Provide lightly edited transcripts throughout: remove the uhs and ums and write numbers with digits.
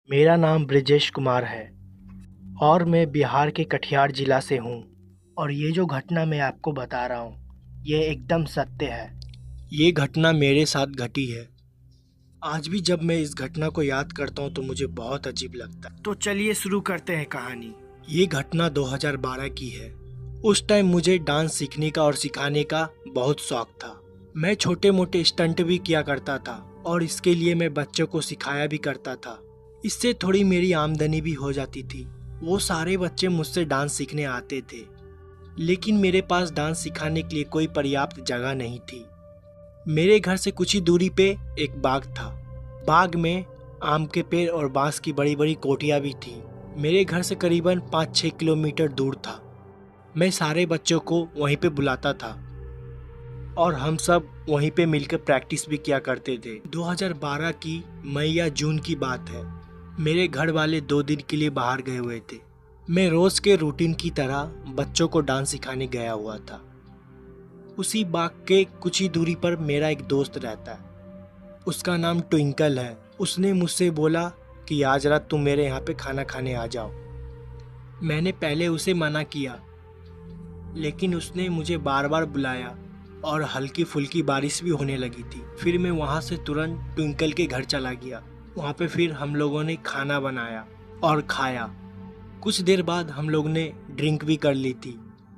मेरा नाम ब्रिजेश कुमार है और मैं बिहार के कटिहार ज़िला से हूँ। और ये जो घटना मैं आपको बता रहा हूँ ये एकदम सत्य है। ये घटना मेरे साथ घटी है। आज भी जब मैं इस घटना को याद करता हूँ तो मुझे बहुत अजीब लगता है। तो चलिए शुरू करते हैं कहानी। ये घटना 2012 की है। उस टाइम मुझे डांस सीखने का और सिखाने का बहुत शौक था। मैं छोटे मोटे स्टंट भी किया करता था और इसके लिए मैं बच्चों को सिखाया भी करता था। इससे थोड़ी मेरी आमदनी भी हो जाती थी। वो सारे बच्चे मुझसे डांस सीखने आते थे, लेकिन मेरे पास डांस सिखाने के लिए कोई पर्याप्त जगह नहीं थी। मेरे घर से कुछ ही दूरी पे एक बाग था। बाग में आम के पेड़ और बांस की बड़ी बड़ी कोठियाँ भी थी। मेरे घर से करीबन 5-6 किलोमीटर दूर था। मैं सारे बच्चों को वहीं पे बुलाता था और हम सब वहीं पे मिलकर प्रैक्टिस भी किया करते थे। 2012 की मई या जून की बात है। मेरे घर वाले 2 दिन के लिए बाहर गए हुए थे। मैं रोज के रूटीन की तरह बच्चों को डांस सिखाने गया हुआ था। उसी बाग के कुछ ही दूरी पर मेरा एक दोस्त रहता है। उसका नाम ट्विंकल है। उसने मुझसे बोला कि आज रात तुम मेरे यहाँ पे खाना खाने आ जाओ। मैंने पहले उसे मना किया, लेकिन उसने मुझे बार बार बुलाया और हल्की फुल्की बारिश भी होने लगी थी। फिर मैं वहाँ से तुरंत ट्विंकल के घर चला गया। वहाँ पे फिर हम लोगों ने खाना बनाया और खाया। कुछ देर बाद हम लोग ने ड्रिंक भी कर ली थी,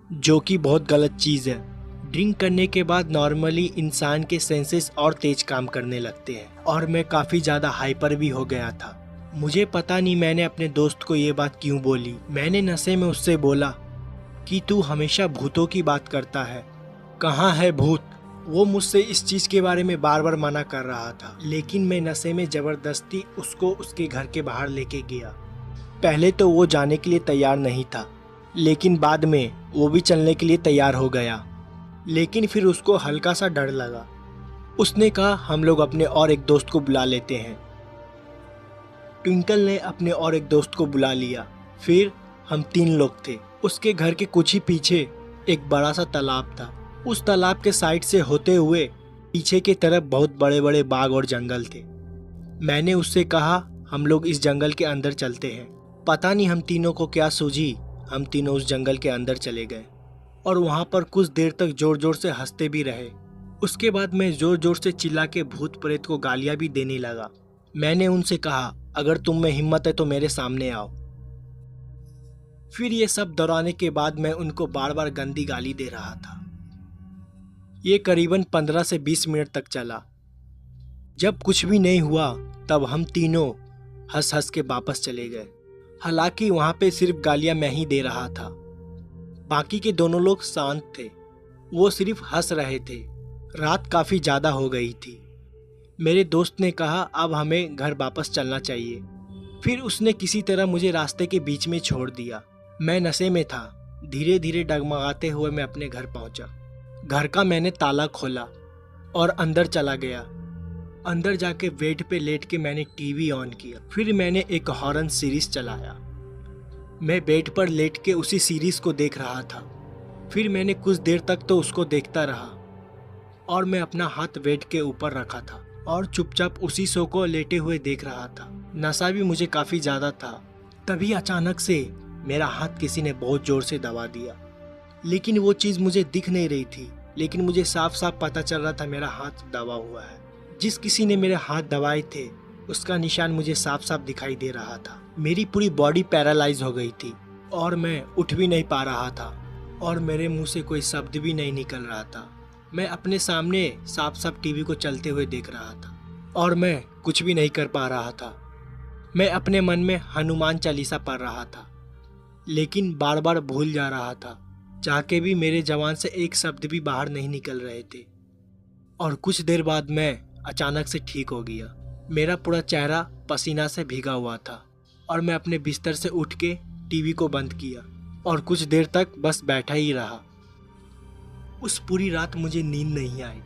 जो कि बहुत गलत चीज़ है। ड्रिंक करने के बाद नॉर्मली इंसान के सेंसेस और तेज काम करने लगते हैं और मैं काफ़ी ज़्यादा हाइपर भी हो गया था। मुझे पता नहीं मैंने अपने दोस्त को ये बात क्यों बोली। मैंने नशे में उससे बोला कि तू हमेशा भूतों की बात करता है, कहाँ है भूत। वो मुझसे इस चीज़ के बारे में बार बार मना कर रहा था, लेकिन मैं नशे में ज़बरदस्ती उसको उसके घर के बाहर लेके गया। पहले तो वो जाने के लिए तैयार नहीं था, लेकिन बाद में वो भी चलने के लिए तैयार हो गया। लेकिन फिर उसको हल्का सा डर लगा। उसने कहा हम लोग अपने और एक दोस्त को बुला लेते हैं। ट्विंकल ने अपने और एक दोस्त को बुला लिया। फिर हम 3 लोग थे। उसके घर के कुछ ही पीछे एक बड़ा सा तालाब था। उस तालाब के साइड से होते हुए पीछे की तरफ बहुत बड़े बड़े बाग और जंगल थे। मैंने उससे कहा हम लोग इस जंगल के अंदर चलते हैं। पता नहीं हम तीनों को क्या सूझी, हम तीनों उस जंगल के अंदर चले गए और वहाँ पर कुछ देर तक जोर जोर से हंसते भी रहे। उसके बाद मैं जोर जोर से चिल्ला के भूत प्रेत को गालियाँ भी देने लगा। मैंने उनसे कहा अगर तुम में हिम्मत है तो मेरे सामने आओ। फिर ये सब दोहराने के बाद मैं उनको बार बार गंदी गाली दे रहा था। ये करीबन 15 से 20 मिनट तक चला। जब कुछ भी नहीं हुआ तब हम तीनों हंस हंस के वापस चले गए। हालांकि वहाँ पे सिर्फ गालियाँ मैं ही दे रहा था। बाकी के दोनों लोग शांत थे, वो सिर्फ हंस रहे थे। रात काफ़ी ज़्यादा हो गई थी। मेरे दोस्त ने कहा अब हमें घर वापस चलना चाहिए। फिर उसने किसी तरह मुझे रास्ते के बीच में छोड़ दिया। मैं नशे में था। धीरे धीरे डगमगाते हुए मैं अपने घर पहुंचा। घर का मैंने ताला खोला और अंदर चला गया। अंदर जाके बेड पे लेट के मैंने टीवी ऑन किया। फिर मैंने एक हॉरर सीरीज चलाया। मैं बेड पर लेट के उसी सीरीज को देख रहा था। फिर मैंने कुछ देर तक तो उसको देखता रहा और मैं अपना हाथ बेड के ऊपर रखा था और चुपचाप उसी शो को लेटे हुए देख रहा था। नशा भी मुझे काफ़ी ज़्यादा था। तभी अचानक से मेरा हाथ किसी ने बहुत ज़ोर से दबा दिया, लेकिन वो चीज़ मुझे दिख नहीं रही थी। लेकिन मुझे साफ साफ पता चल रहा था मेरा हाथ दबा हुआ है। जिस किसी ने मेरे हाथ दबाए थे उसका निशान मुझे साफ साफ दिखाई दे रहा था। मेरी पूरी बॉडी पैरालाइज हो गई थी और मैं उठ भी नहीं पा रहा था और मेरे मुंह से कोई शब्द भी नहीं निकल रहा था। मैं अपने सामने साफ साफ टीवी को चलते हुए देख रहा था और मैं कुछ भी नहीं कर पा रहा था। मैं अपने मन में हनुमान चालीसा पढ़ रहा था, लेकिन बार बार भूल जा रहा था। चाह के भी मेरे जबान से एक शब्द भी बाहर नहीं निकल रहे थे। और कुछ देर बाद मैं अचानक से ठीक हो गया। मेरा पूरा चेहरा पसीना से भीगा हुआ था और मैं अपने बिस्तर से उठ के टीवी को बंद किया और कुछ देर तक बस बैठा ही रहा। उस पूरी रात मुझे नींद नहीं आई।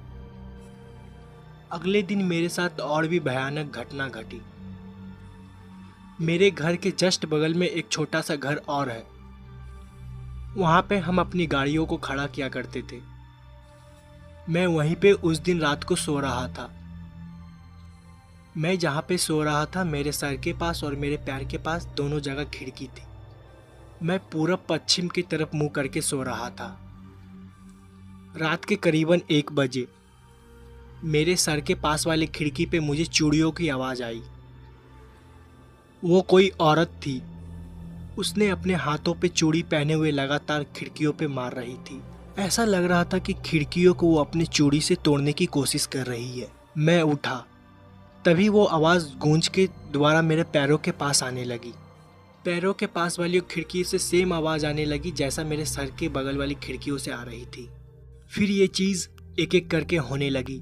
अगले दिन मेरे साथ और भी भयानक घटना घटी। मेरे घर के जस्ट बगल में एक छोटा सा घर और है। वहाँ पे हम अपनी गाड़ियों को खड़ा किया करते थे। मैं वहीं पे उस दिन रात को सो रहा था। मैं जहाँ पे सो रहा था मेरे सर के पास और मेरे पैर के पास दोनों जगह खिड़की थी। मैं पूरब पश्चिम की तरफ मुंह करके सो रहा था। रात के करीबन 1 बजे मेरे सर के पास वाली खिड़की पे मुझे चूड़ियों की आवाज़ आई। वो कोई औरत थी। उसने अपने हाथों पे चूड़ी पहने हुए लगातार खिड़कियों पे मार रही थी। ऐसा लग रहा था कि खिड़कियों को वो अपनी चूड़ी से तोड़ने की कोशिश कर रही है। मैं उठा, तभी वो आवाज़ गूंज के दोबारा मेरे पैरों के पास आने लगी। पैरों के पास वाली खिड़की से सेम आवाज़ आने लगी जैसा मेरे सर के बगल वाली खिड़कियों से आ रही थी। फिर ये चीज़ एक एक करके होने लगी,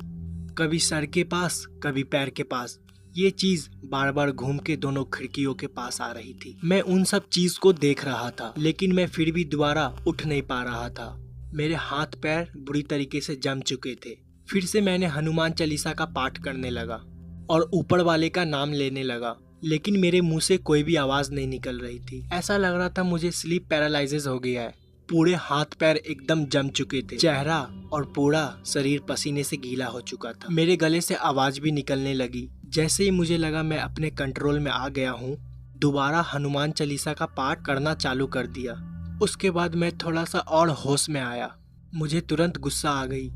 कभी सर के पास कभी पैर के पास। ये चीज़ बार बार घूम के दोनों खिड़कियों के पास आ रही थी। मैं उन सब चीज़ को देख रहा था, लेकिन मैं फिर भी दोबारा उठ नहीं पा रहा था। मेरे हाथ पैर बुरी तरीके से जम चुके थे। फिर से मैंने हनुमान चालीसा का पाठ करने लगा और ऊपर वाले का नाम लेने लगा, लेकिन मेरे मुंह से कोई भी आवाज़ नहीं निकल रही थी। ऐसा लग रहा था मुझे स्लीप पैरालाइसिस हो गया है। पूरे हाथ पैर एकदम जम चुके थे। चेहरा और पूरा शरीर पसीने से गीला हो चुका था। मेरे गले से आवाज़ भी निकलने लगी। जैसे ही मुझे लगा मैं अपने कंट्रोल में आ गया हूँ, दोबारा हनुमान चालीसा का पाठ करना चालू कर दिया। उसके बाद मैं थोड़ा सा और होश में आया। मुझे तुरंत गुस्सा आ गई।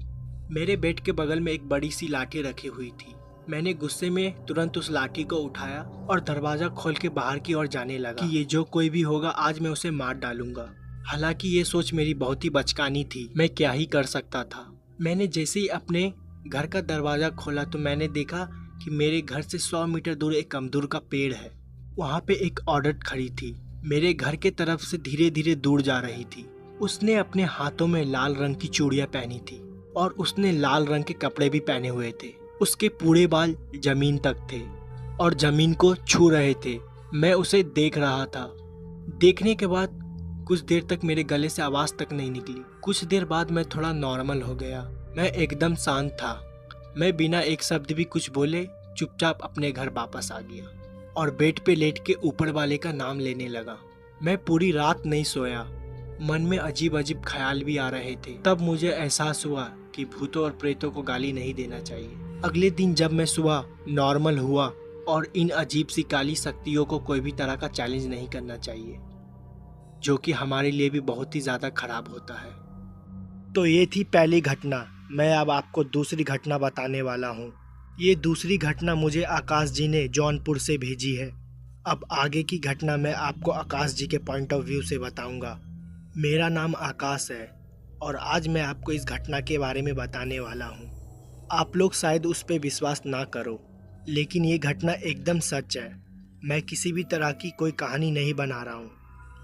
मेरे बेड के बगल में एक बड़ी सी लाठी रखी हुई थी। मैंने गुस्से में तुरंत उस लाठी को उठाया और दरवाज़ा खोल के बाहर की ओर जाने लगा कि ये जो कोई भी होगा आज मैं उसे मार डालूंगा। हालांकि ये सोच मेरी बहुत ही बचकानी थी। मैं क्या ही कर सकता था। मैंने जैसे ही अपने घर का दरवाज़ा खोला तो मैंने देखा कि मेरे घर से 100 मीटर दूर एक अमदूर का पेड़ है। वहाँ पे एक औरत खड़ी थी, मेरे घर के तरफ से धीरे धीरे दूर जा रही थी। उसने अपने हाथों में लाल रंग की चूड़ियाँ पहनी थी और उसने लाल रंग के कपड़े भी पहने हुए थे। उसके पूरे बाल जमीन तक थे और जमीन को छू रहे थे। मैं उसे देख रहा था। देखने के बाद कुछ देर तक मेरे गले से आवाज़ तक नहीं निकली। कुछ देर बाद मैं थोड़ा नॉर्मल हो गया। मैं एकदम शांत था। मैं बिना एक शब्द भी कुछ बोले चुपचाप अपने घर वापस आ गया और बेड पे लेट के ऊपर वाले का नाम लेने लगा। मैं पूरी रात नहीं सोया। मन में अजीब अजीब ख्याल भी आ रहे थे। तब मुझे एहसास हुआ कि भूतों और प्रेतों को गाली नहीं देना चाहिए। अगले दिन जब मैं सुबह नॉर्मल हुआ और इन अजीब सी काली शक्तियों को कोई भी तरह का चैलेंज नहीं करना चाहिए, जो कि हमारे लिए भी बहुत ही ज़्यादा खराब होता है। तो ये थी पहली घटना। मैं अब आपको दूसरी घटना बताने वाला हूँ। ये दूसरी घटना मुझे आकाश जी ने जौनपुर से भेजी है। अब आगे की घटना मैं आपको आकाश जी के पॉइंट ऑफ व्यू से बताऊंगा। मेरा नाम आकाश है और आज मैं आपको इस घटना के बारे में बताने वाला हूँ। आप लोग शायद उस पर विश्वास ना करो, लेकिन ये घटना एकदम सच है। मैं किसी भी तरह की कोई कहानी नहीं बना रहा हूँ।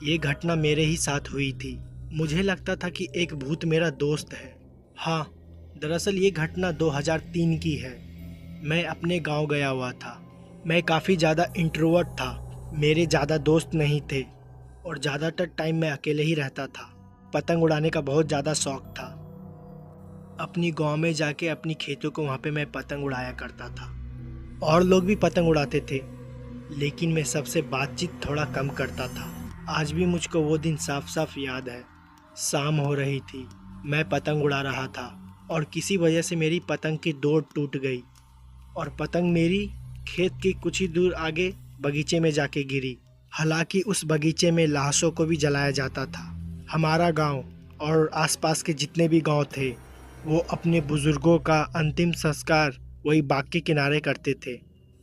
ये घटना मेरे ही साथ हुई थी। मुझे लगता था कि एक भूत मेरा दोस्त है। हाँ, दरअसल ये घटना 2003 की है। मैं अपने गांव गया हुआ था। मैं काफ़ी ज़्यादा इंट्रोवर्ट था। मेरे ज़्यादा दोस्त नहीं थे और ज़्यादातर टाइम मैं अकेले ही रहता था। पतंग उड़ाने का बहुत ज़्यादा शौक़ था। अपनी गांव में जाके अपनी खेतों को वहाँ पे मैं पतंग उड़ाया करता था। और लोग भी पतंग उड़ाते थे, लेकिन मैं सबसे बातचीत थोड़ा कम करता था। आज भी मुझको वो दिन साफ साफ याद है। शाम हो रही थी, मैं पतंग उड़ा रहा था और किसी वजह से मेरी पतंग की डोर टूट गई और पतंग मेरी खेत के कुछ ही दूर आगे बगीचे में जाके गिरी। हालांकि उस बगीचे में लाशों को भी जलाया जाता था। हमारा गांव और आसपास के जितने भी गांव थे वो अपने बुज़ुर्गों का अंतिम संस्कार वही बाग के किनारे करते थे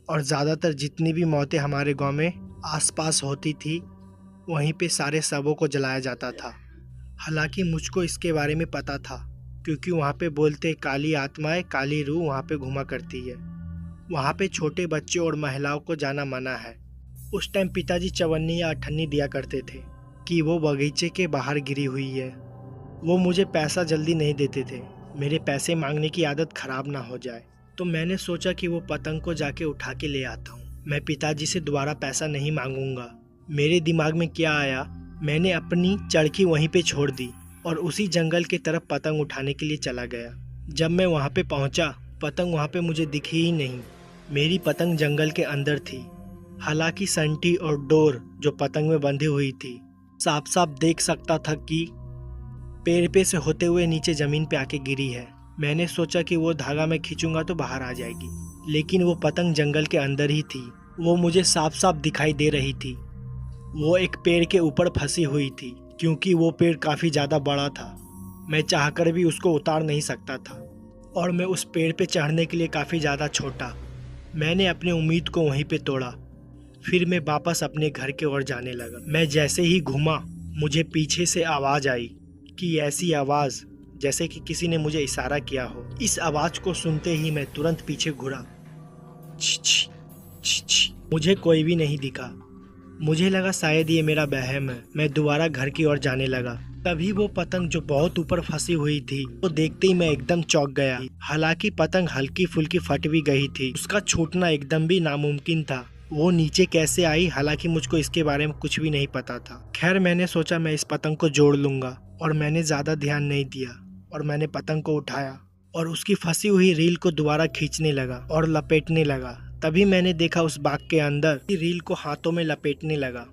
और ज़्यादातर जितनी भी मौतें हमारे गांव में आसपास होती थी वहीं पे सारे शवों को जलाया जाता था। हालांकि मुझको इसके बारे में पता था, क्योंकि वहाँ पे बोलते काली आत्माएं, काली रूह वहाँ पे घुमा करती है। वहाँ पे छोटे बच्चे और महिलाओं को जाना मना है। उस टाइम पिताजी चवन्नी या अठन्नी दिया करते थे कि वो बगीचे के बाहर गिरी हुई है। वो मुझे पैसा जल्दी नहीं देते थे, मेरे पैसे मांगने की आदत ख़राब ना हो जाए। तो मैंने सोचा कि वो पतंग को जाके उठा के ले आता हूँ। मैं पिताजी से दोबारा पैसा नहीं मांगूंगा। मेरे दिमाग में क्या आया, मैंने अपनी चरखी वहीं पे छोड़ दी और उसी जंगल की तरफ पतंग उठाने के लिए चला गया। जब मैं वहाँ पे पहुँचा, पतंग वहाँ पे मुझे दिखी ही नहीं। मेरी पतंग जंगल के अंदर थी। हालांकि संटी और डोर जो पतंग में बंधी हुई थी, साफ साफ देख सकता था कि पेड़ पे से होते हुए नीचे ज़मीन पे आके गिरी है। मैंने सोचा कि वो धागा मैं खींचूंगा तो बाहर आ जाएगी। लेकिन वो पतंग जंगल के अंदर ही थी। वो मुझे साफ साफ दिखाई दे रही थी। वो एक पेड़ के ऊपर फंसी हुई थी, क्योंकि वो पेड़ काफ़ी ज़्यादा बड़ा था। मैं चाहकर भी उसको उतार नहीं सकता था और मैं उस पेड़ पे चढ़ने के लिए काफ़ी ज़्यादा छोटा। मैंने अपनी उम्मीद को वहीं पे तोड़ा। फिर मैं वापस अपने घर की ओर जाने लगा। मैं जैसे ही घूमा, मुझे पीछे से आवाज़ आई कि ऐसी आवाज़ जैसे कि किसी ने मुझे इशारा किया हो। इस आवाज़ को सुनते ही मैं तुरंत पीछे घुरा। मुझे कोई भी नहीं दिखा। मुझे लगा शायद ये मेरा वहम है। मैं दोबारा घर की ओर जाने लगा। तभी वो पतंग जो बहुत ऊपर फंसी हुई थी, वो देखते ही मैं एकदम चौंक गया। हालांकि पतंग हल्की फुल्की फट भी गई थी, उसका छूटना एकदम भी नामुमकिन था। वो नीचे कैसे आई, हालांकि मुझको इसके बारे में कुछ भी नहीं पता था। खैर, मैंने सोचा मैं इस पतंग को जोड़ लूंगा और मैंने ज्यादा ध्यान नहीं दिया और मैंने पतंग को उठाया और उसकी फंसी हुई रील को दोबारा खींचने लगा और लपेटने लगा। तभी मैंने देखा उस बाग के अंदर रील को हाथों में लपेटने लगा।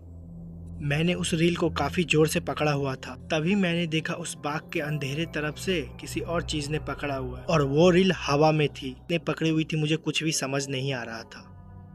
मैंने उस रील को काफी जोर से पकड़ा हुआ था। तभी मैंने देखा उस बाग के अंधेरे तरफ से किसी और चीज ने पकड़ा हुआ है और वो रील हवा में थी। ने पकड़ी हुई थी, मुझे कुछ भी समझ नहीं आ रहा था।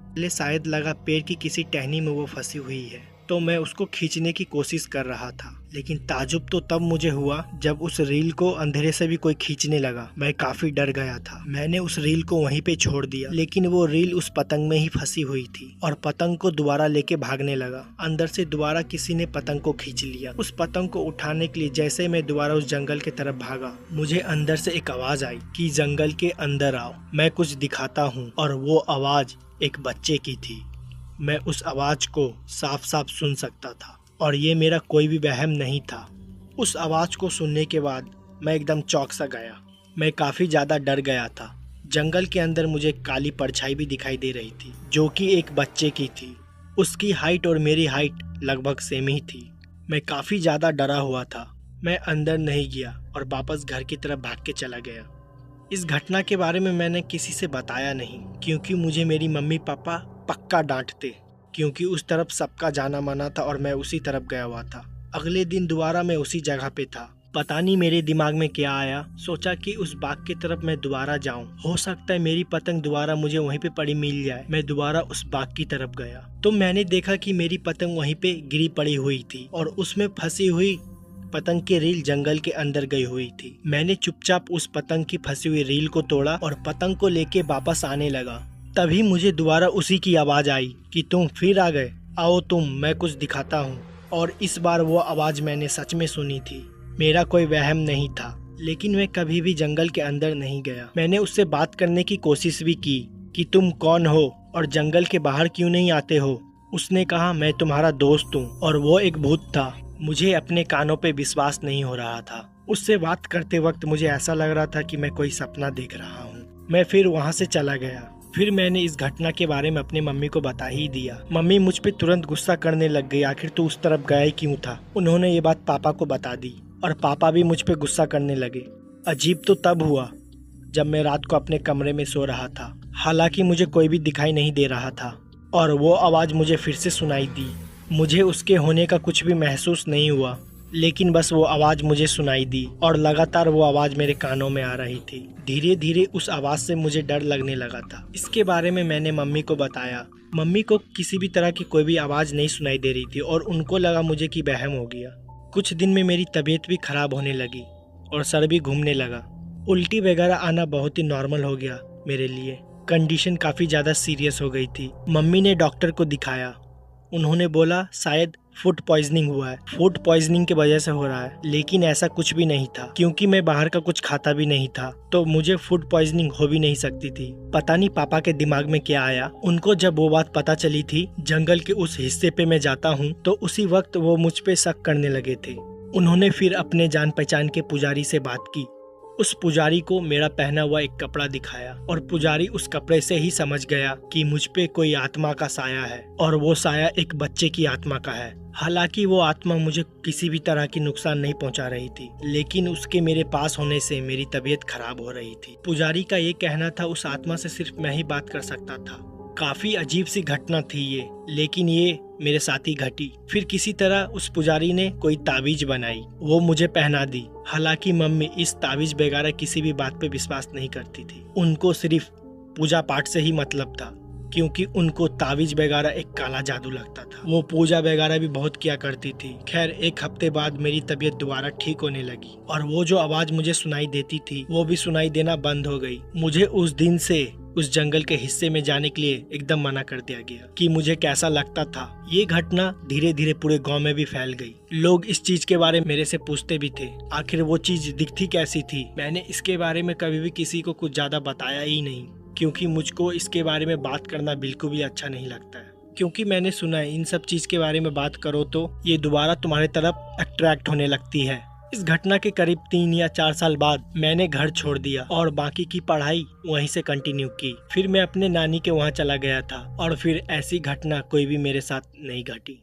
पहले शायद लगा पेड़ की किसी टहनी में वो फंसी हुई है, तो मैं उसको खींचने की कोशिश कर रहा था। लेकिन ताजुब तो तब मुझे हुआ जब उस रील को अंधेरे से भी कोई खींचने लगा। मैं काफी डर गया था। मैंने उस रील को वहीं पे छोड़ दिया, लेकिन वो रील उस पतंग में ही फंसी हुई थी और पतंग को दोबारा लेके भागने लगा। अंदर से दोबारा किसी ने पतंग को खींच लिया। उस पतंग को उठाने के लिए जैसे मैं दोबारा उस जंगल की तरफ भागा, मुझे अंदर से एक आवाज आई कि जंगल के अंदर आओ, मैं कुछ दिखाता हूँ। और वो आवाज एक बच्चे की थी। मैं उस आवाज को साफ साफ सुन सकता था और ये मेरा कोई भी वहम नहीं था। उस आवाज को सुनने के बाद मैं एकदम चौंक सा गया। मैं काफी ज्यादा डर गया था। जंगल के अंदर मुझे काली परछाई भी दिखाई दे रही थी, जो कि एक बच्चे की थी। उसकी हाइट और मेरी हाइट लगभग सेम ही थी। मैं काफी ज्यादा डरा हुआ था। मैं अंदर नहीं गया और वापस घर की तरफ भाग के चला गया। इस घटना के बारे में मैंने किसी से बताया नहीं, क्योंकि मुझे मेरी मम्मी पापा पक्का डांटते, क्योंकि उस तरफ सबका जाना माना था और मैं उसी तरफ गया हुआ था। अगले दिन दोबारा मैं उसी जगह पे था। पता नहीं मेरे दिमाग में क्या आया, सोचा कि उस बाग की तरफ मैं दोबारा जाऊं। हो सकता है मेरी पतंग दोबारा मुझे वहीं पे पड़ी मिल जाए। मैं दोबारा उस बाग की तरफ गया तो मैंने देखा कि मेरी पतंग वहीं पे गिरी पड़ी हुई थी और उसमें फंसी हुई पतंग की रील जंगल के अंदर गई हुई थी। मैंने चुपचाप उस पतंग की फंसी हुई रील को तोड़ा और पतंग को लेके वापस आने लगा। तभी मुझे दोबारा उसी की आवाज आई कि तुम फिर आ गए, आओ तुम, मैं कुछ दिखाता हूँ। और इस बार वो आवाज मैंने सच में सुनी थी। मेरा कोई वहम नहीं था। लेकिन मैं कभी भी जंगल के अंदर नहीं गया। मैंने उससे बात करने की कोशिश भी की कि तुम कौन हो और जंगल के बाहर क्यों नहीं आते हो। उसने कहा मैं तुम्हारा दोस्त हूँ और वो एक भूत था। मुझे अपने कानों पे विश्वास नहीं हो रहा था। उससे बात करते वक्त मुझे ऐसा लग रहा था कि मैं कोई सपना देख रहा हूँ। मैं फिर वहाँ से चला गया। फिर मैंने इस घटना के बारे में अपनी मम्मी को बता ही दिया। मम्मी मुझ पे तुरंत गुस्सा करने लग गई, आखिर तू उस तरफ गया ही क्यों था। उन्होंने ये बात पापा को बता दी और पापा भी मुझ पे गुस्सा करने लगे। अजीब तो तब हुआ जब मैं रात को अपने कमरे में सो रहा था। हालांकि मुझे कोई भी दिखाई नहीं दे रहा था और वो आवाज़ मुझे फिर से सुनाई दी। मुझे उसके होने का कुछ भी महसूस नहीं हुआ, लेकिन बस वो आवाज़ मुझे सुनाई दी और लगातार वो आवाज़ मेरे कानों में आ रही थी। धीरे धीरे उस आवाज़ से मुझे डर लगने लगा था। इसके बारे में मैंने मम्मी को बताया। मम्मी को किसी भी तरह की कोई भी आवाज़ नहीं सुनाई दे रही थी और उनको लगा मुझे कि वहम हो गया। कुछ दिन में मेरी तबीयत भी खराब होने लगी और सर भी घूमने लगा। उल्टी वगैरह आना बहुत ही नॉर्मल हो गया मेरे लिए। कंडीशन काफ़ी ज़्यादा सीरियस हो गई थी। मम्मी ने डॉक्टर को दिखाया। उन्होंने बोला शायद फूड पॉइजनिंग हुआ है, फूड पॉइजनिंग की वजह से हो रहा है। लेकिन ऐसा कुछ भी नहीं था, क्योंकि मैं बाहर का कुछ खाता भी नहीं था, तो मुझे फूड पॉइजनिंग हो भी नहीं सकती थी। पता नहीं पापा के दिमाग में क्या आया। उनको जब वो बात पता चली थी जंगल के उस हिस्से पे मैं जाता हूँ, तो उसी वक्त वो मुझ पे शक करने लगे थे। उन्होंने फिर अपने जान पहचान के पुजारी से बात की। उस पुजारी को मेरा पहना हुआ एक कपड़ा दिखाया और पुजारी उस कपड़े से ही समझ गया कि मुझ पे कोई आत्मा का साया है और वो साया एक बच्चे की आत्मा का है। हालांकि वो आत्मा मुझे किसी भी तरह की नुकसान नहीं पहुंचा रही थी, लेकिन उसके मेरे पास होने से मेरी तबीयत खराब हो रही थी। पुजारी का ये कहना था उस आत्मा से सिर्फ मैं ही बात कर सकता था। काफी अजीब सी घटना थी ये, लेकिन ये मेरे साथ ही घटी। फिर किसी तरह उस पुजारी ने कोई ताबीज बनाई, वो मुझे पहना दी। हालांकि मम्मी इस ताबीज वगैरह किसी भी बात पे विश्वास नहीं करती थी। उनको सिर्फ पूजा पाठ से ही मतलब था, क्योंकि उनको तावीज वगैरह एक काला जादू लगता था। वो पूजा वगैरह भी बहुत किया करती थी। खैर, एक हफ्ते बाद मेरी तबीयत दोबारा ठीक होने लगी और वो जो आवाज मुझे सुनाई देती थी वो भी सुनाई देना बंद हो गई। मुझे उस दिन से उस जंगल के हिस्से में जाने के लिए एकदम मना कर दिया गया कि मुझे कैसा लगता था। ये घटना धीरे धीरे पूरे गांव में भी फैल गई। लोग इस चीज के बारे में मेरे से पूछते भी थे, आखिर वो चीज दिखती कैसी थी। मैंने इसके बारे में कभी भी किसी को कुछ ज्यादा बताया ही नहीं, क्योंकि मुझको इसके बारे में बात करना बिल्कुल भी अच्छा नहीं लगता है। क्योंकि मैंने सुना है इन सब चीज के बारे में बात करो तो ये दोबारा तुम्हारे तरफ अट्रैक्ट होने लगती है। इस घटना के करीब 3 या 4 साल बाद मैंने घर छोड़ दिया और बाकी की पढ़ाई वहीं से कंटिन्यू की। फिर मैं अपने नानी के वहाँ चला गया था और फिर ऐसी घटना कोई भी मेरे साथ नहीं घटी।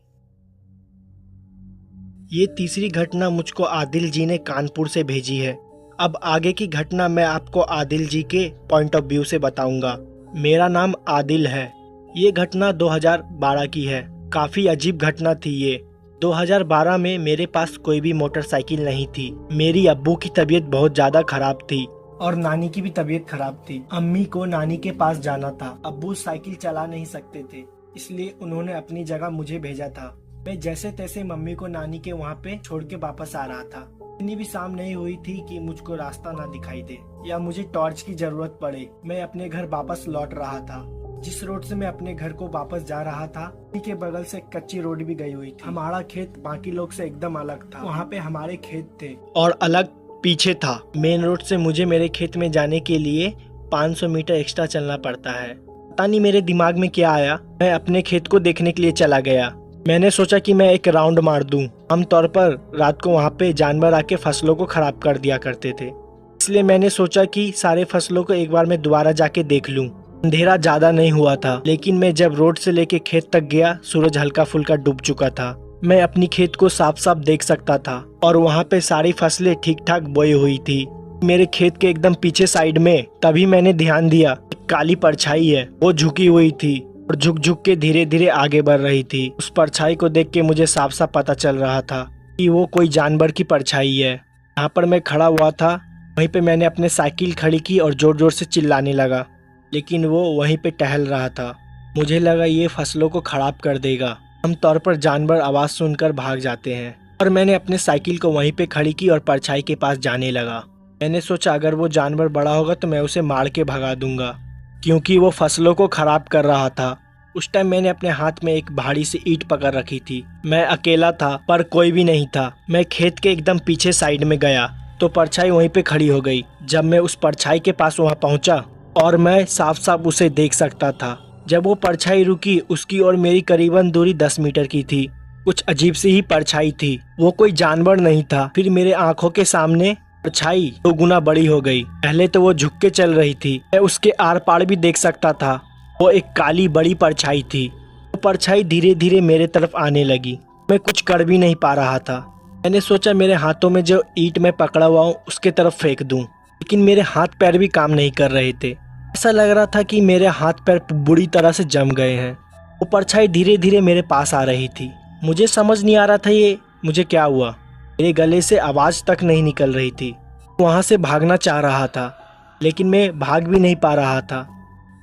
ये तीसरी घटना मुझको आदिल जी ने कानपुर से भेजी है। अब आगे की घटना मैं आपको आदिल जी के पॉइंट ऑफ व्यू से बताऊंगा। मेरा नाम आदिल है। ये घटना 2012 की है। काफी अजीब घटना थी ये। 2012 में मेरे पास कोई भी मोटरसाइकिल नहीं थी। मेरी अब्बू की तबीयत बहुत ज्यादा खराब थी और नानी की भी तबीयत खराब थी। अम्मी को नानी के पास जाना था। अब्बू साइकिल चला नहीं सकते थे, इसलिए उन्होंने अपनी जगह मुझे भेजा था। मैं जैसे तैसे मम्मी को नानी के वहाँ पे छोड़ के वापस आ रहा था। इतनी भी शाम नहीं हुई थी कि मुझको रास्ता ना दिखाई दे या मुझे टॉर्च की जरूरत पड़े। मैं अपने घर वापस लौट रहा था। जिस रोड से मैं अपने घर को वापस जा रहा था, उसी के बगल से कच्ची रोड भी गई हुई थी। हमारा खेत बाकी लोग से एकदम अलग था। वहाँ पे हमारे खेत थे और अलग पीछे था। मेन रोड से मुझे मेरे खेत में जाने के लिए 500 मीटर एक्स्ट्रा चलना पड़ता है। पता नहीं मेरे दिमाग में क्या आया, मैं अपने खेत को देखने के लिए चला गया। मैंने सोचा कि मैं एक राउंड मार दूं। आमतौर पर रात को वहाँ पे जानवर आके फसलों को खराब कर दिया करते थे, इसलिए मैंने सोचा कि सारे फसलों को एक बार मैं दोबारा जाके देख लूं। अंधेरा ज्यादा नहीं हुआ था, लेकिन मैं जब रोड से लेके खेत तक गया, सूरज हल्का फुल्का डूब चुका था। मैं अपनी खेत को साफ साफ देख सकता था और वहाँ पे सारी फसलें ठीक ठाक बोई हुई थी। मेरे खेत के एकदम पीछे साइड में तभी मैंने ध्यान दिया, एक काली परछाई है, वो झुकी हुई थी और झुक झुक के धीरे धीरे आगे बढ़ रही थी। उस परछाई को देख के मुझे साफ साफ पता चल रहा था कि वो कोई जानवर की परछाई है। यहाँ पर मैं खड़ा हुआ था, वहीं पे मैंने अपने साइकिल खड़ी की और जोर जोर से चिल्लाने लगा, लेकिन वो वहीं पे टहल रहा था। मुझे लगा ये फसलों को खराब कर देगा। आमतौर पर जानवर आवाज सुनकर भाग जाते हैं और मैंने अपने साइकिल को वहीं पे खड़ी की और परछाई के पास जाने लगा। मैंने सोचा अगर वो जानवर बड़ा होगा तो मैं उसे मार के भगा दूंगा, क्योंकि वो फसलों को खराब कर रहा था। उस टाइम मैंने अपने हाथ में एक भारी सी ईंट पकड़ रखी थी। मैं अकेला था पर कोई भी नहीं था। मैं खेत के एकदम पीछे साइड में गया तो परछाई वहीं पे खड़ी हो गई। जब मैं उस परछाई के पास वहाँ पहुँचा और मैं साफ साफ उसे देख सकता था। जब वो परछाई रुकी, उसकी और मेरी करीबन दूरी 10 मीटर की थी। कुछ अजीब सी ही परछाई थी, वो कोई जानवर नहीं था। फिर मेरे आंखों के सामने परछाई 2 गुना बड़ी हो गई। पहले तो वो झुक के चल रही थी, मैं उसके आर पार भी देख सकता था। वो एक काली बड़ी परछाई थी। वो परछाई धीरे धीरे मेरे तरफ आने लगी। मैं कुछ कर भी नहीं पा रहा था। मैंने सोचा मेरे हाथों में जो ईंट में पकड़ा हुआ हूँ उसके तरफ फेंक दूं, लेकिन मेरे हाथ पैर भी काम नहीं कर रहे थे। ऐसा लग रहा था कि मेरे हाथ पैर बुरी तरह से जम गए हैं। वो परछाई धीरे धीरे मेरे पास आ रही थी। मुझे समझ नहीं आ रहा था ये मुझे क्या हुआ। मेरे गले से आवाज़ तक नहीं निकल रही थी। वहाँ से भागना चाह रहा था, लेकिन मैं भाग भी नहीं पा रहा था।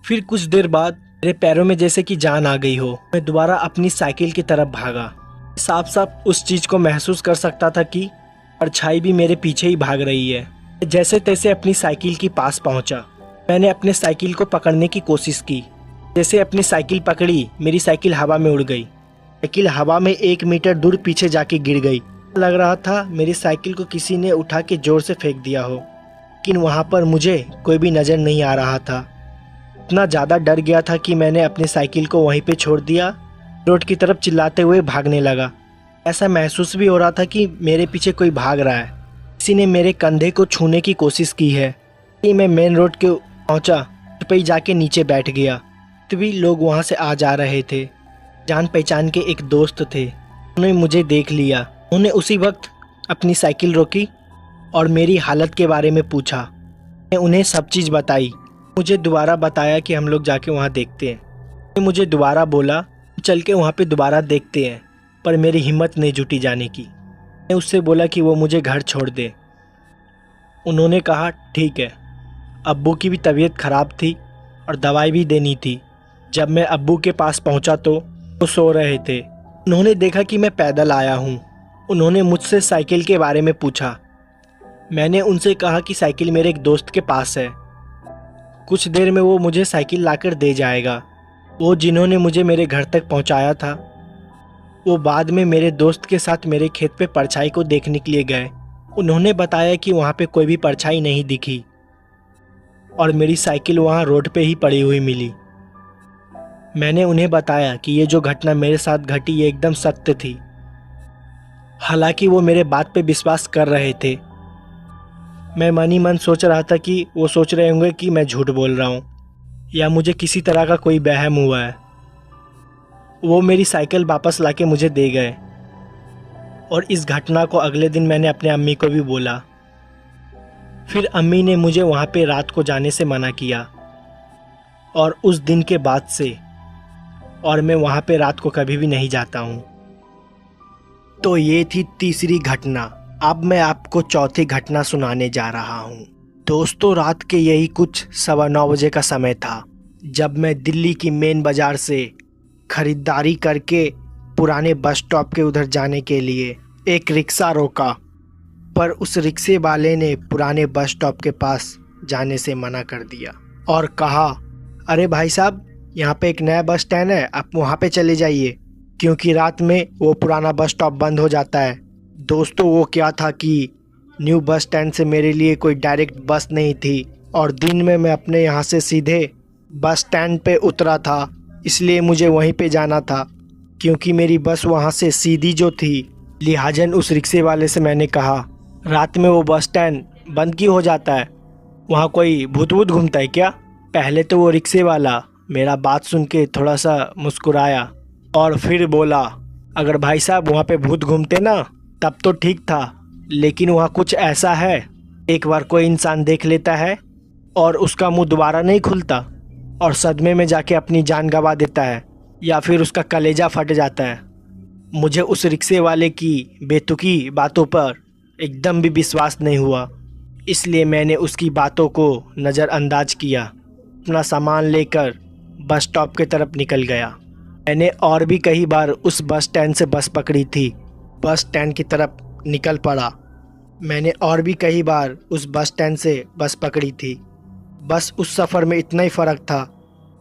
फिर कुछ देर बाद मेरे पैरों में जैसे कि जान आ गई हो। मैं दोबारा अपनी साइकिल की तरफ भागा। साफ साफ उस चीज़ को महसूस कर सकता था कि परछाई भी मेरे पीछे ही भाग रही है। जैसे तैसे अपनी साइकिल के पास पहुंचा। मैंने अपने साइकिल को पकड़ने की कोशिश की। जैसे अपनी साइकिल पकड़ी, मेरी साइकिल हवा में उड़ गई। साइकिल हवा में 1 मीटर दूर पीछे जाके गिर गई। लग रहा था मेरी साइकिल को किसी ने उठा के जोर से फेंक दिया हो, लेकिन वहाँ पर मुझे कोई भी नज़र नहीं आ रहा था। इतना ज़्यादा डर गया था कि मैंने अपनी साइकिल को वहीं पे छोड़ दिया। रोड की तरफ चिल्लाते हुए भागने लगा। ऐसा महसूस भी हो रहा था कि मेरे पीछे कोई भाग रहा है। किसी ने मेरे कंधे को छूने की कोशिश की है। मैं मेन रोड के पहुंचा, पे जाके नीचे बैठ गया। तभी लोग वहां से आ जा रहे थे। जान पहचान के एक दोस्त थे, उन्होंने मुझे देख लिया। उन्होंने उसी वक्त अपनी साइकिल रोकी और मेरी हालत के बारे में पूछा। मैं उन्हें सब चीज़ बताई। मुझे दोबारा बताया कि हम लोग जाके वहाँ देखते हैं। मुझे दोबारा बोला चल के वहाँ पे दोबारा देखते हैं, पर मेरी हिम्मत नहीं जुटी जाने की। मैं उससे बोला कि वो मुझे घर छोड़ दे। उन्होंने कहा ठीक है। अब्बू की भी तबीयत ख़राब थी और दवाई भी देनी थी। जब मैं अब्बू के पास पहुंचा तो वो सो रहे थे। उन्होंने देखा कि मैं पैदल आया हूं। उन्होंने मुझसे साइकिल के बारे में पूछा। मैंने उनसे कहा कि साइकिल मेरे एक दोस्त के पास है, कुछ देर में वो मुझे साइकिल लाकर दे जाएगा। वो जिन्होंने मुझे मेरे घर तक पहुंचाया था, वो बाद में मेरे दोस्त के साथ मेरे खेत पे परछाई को देखने के लिए गए। उन्होंने बताया कि वहाँ पे कोई भी परछाई नहीं दिखी और मेरी साइकिल वहाँ रोड पे ही पड़ी हुई मिली। मैंने उन्हें बताया कि ये जो घटना मेरे साथ घटी ये एकदम सत्य थी। हालांकि वो मेरे बात पे विश्वास कर रहे थे। मैं मन ही मन सोच रहा था कि वो सोच रहे होंगे कि मैं झूठ बोल रहा हूँ या मुझे किसी तरह का कोई वहम हुआ है। वो मेरी साइकिल वापस लाके मुझे दे गए और इस घटना को अगले दिन मैंने अपने अम्मी को भी बोला। फिर अम्मी ने मुझे वहाँ पे रात को जाने से मना किया और उस दिन के बाद से और मैं वहाँ पे रात को कभी भी नहीं जाता हूँ। तो ये थी तीसरी घटना। अब मैं आपको चौथी घटना सुनाने जा रहा हूँ। दोस्तों, रात के यही कुछ 9:15 बजे का समय था जब मैं दिल्ली की मेन बाज़ार से खरीदारी करके पुराने बस स्टॉप के उधर जाने के लिए एक रिक्शा रोका, पर उस रिक्शे वाले ने पुराने बस स्टॉप के पास जाने से मना कर दिया और कहा, अरे भाई साहब, यहाँ पे एक नया बस स्टैंड है, आप वहाँ पे चले जाइए, क्योंकि रात में वो पुराना बस स्टॉप बंद हो जाता है। दोस्तों, वो क्या था कि न्यू बस स्टैंड से मेरे लिए कोई डायरेक्ट बस नहीं थी और दिन में मैं अपने यहाँ से सीधे बस स्टैंड पे उतरा था, इसलिए मुझे वहीं पे जाना था क्योंकि मेरी बस वहाँ से सीधी जो थी। लिहाजन उस रिक्शे वाले से मैंने कहा, रात में वो बस स्टैंड बंद क्यों हो जाता है? वहाँ कोई भूत वूत घूमता है क्या? पहले तो वो रिक्शे वाला मेरा बात सुन के थोड़ा सा मुस्कुराया और फिर बोला, अगर भाई साहब वहाँ पे भूत घूमते ना तब तो ठीक था, लेकिन वहाँ कुछ ऐसा है, एक बार कोई इंसान देख लेता है और उसका मुंह दोबारा नहीं खुलता और सदमे में जाके अपनी जान गंवा देता है या फिर उसका कलेजा फट जाता है। मुझे उस रिक्शे वाले की बेतुकी बातों पर एकदम भी विश्वास नहीं हुआ, इसलिए मैंने उसकी बातों को नज़रअंदाज किया। अपना सामान लेकर बस स्टॉप की तरफ निकल गया। मैंने और भी कई बार उस बस स्टैंड से बस पकड़ी थी, बस स्टैंड की तरफ निकल पड़ा। मैंने और भी कई बार उस बस स्टैंड से बस पकड़ी थी, बस उस सफ़र में इतना ही फ़र्क था,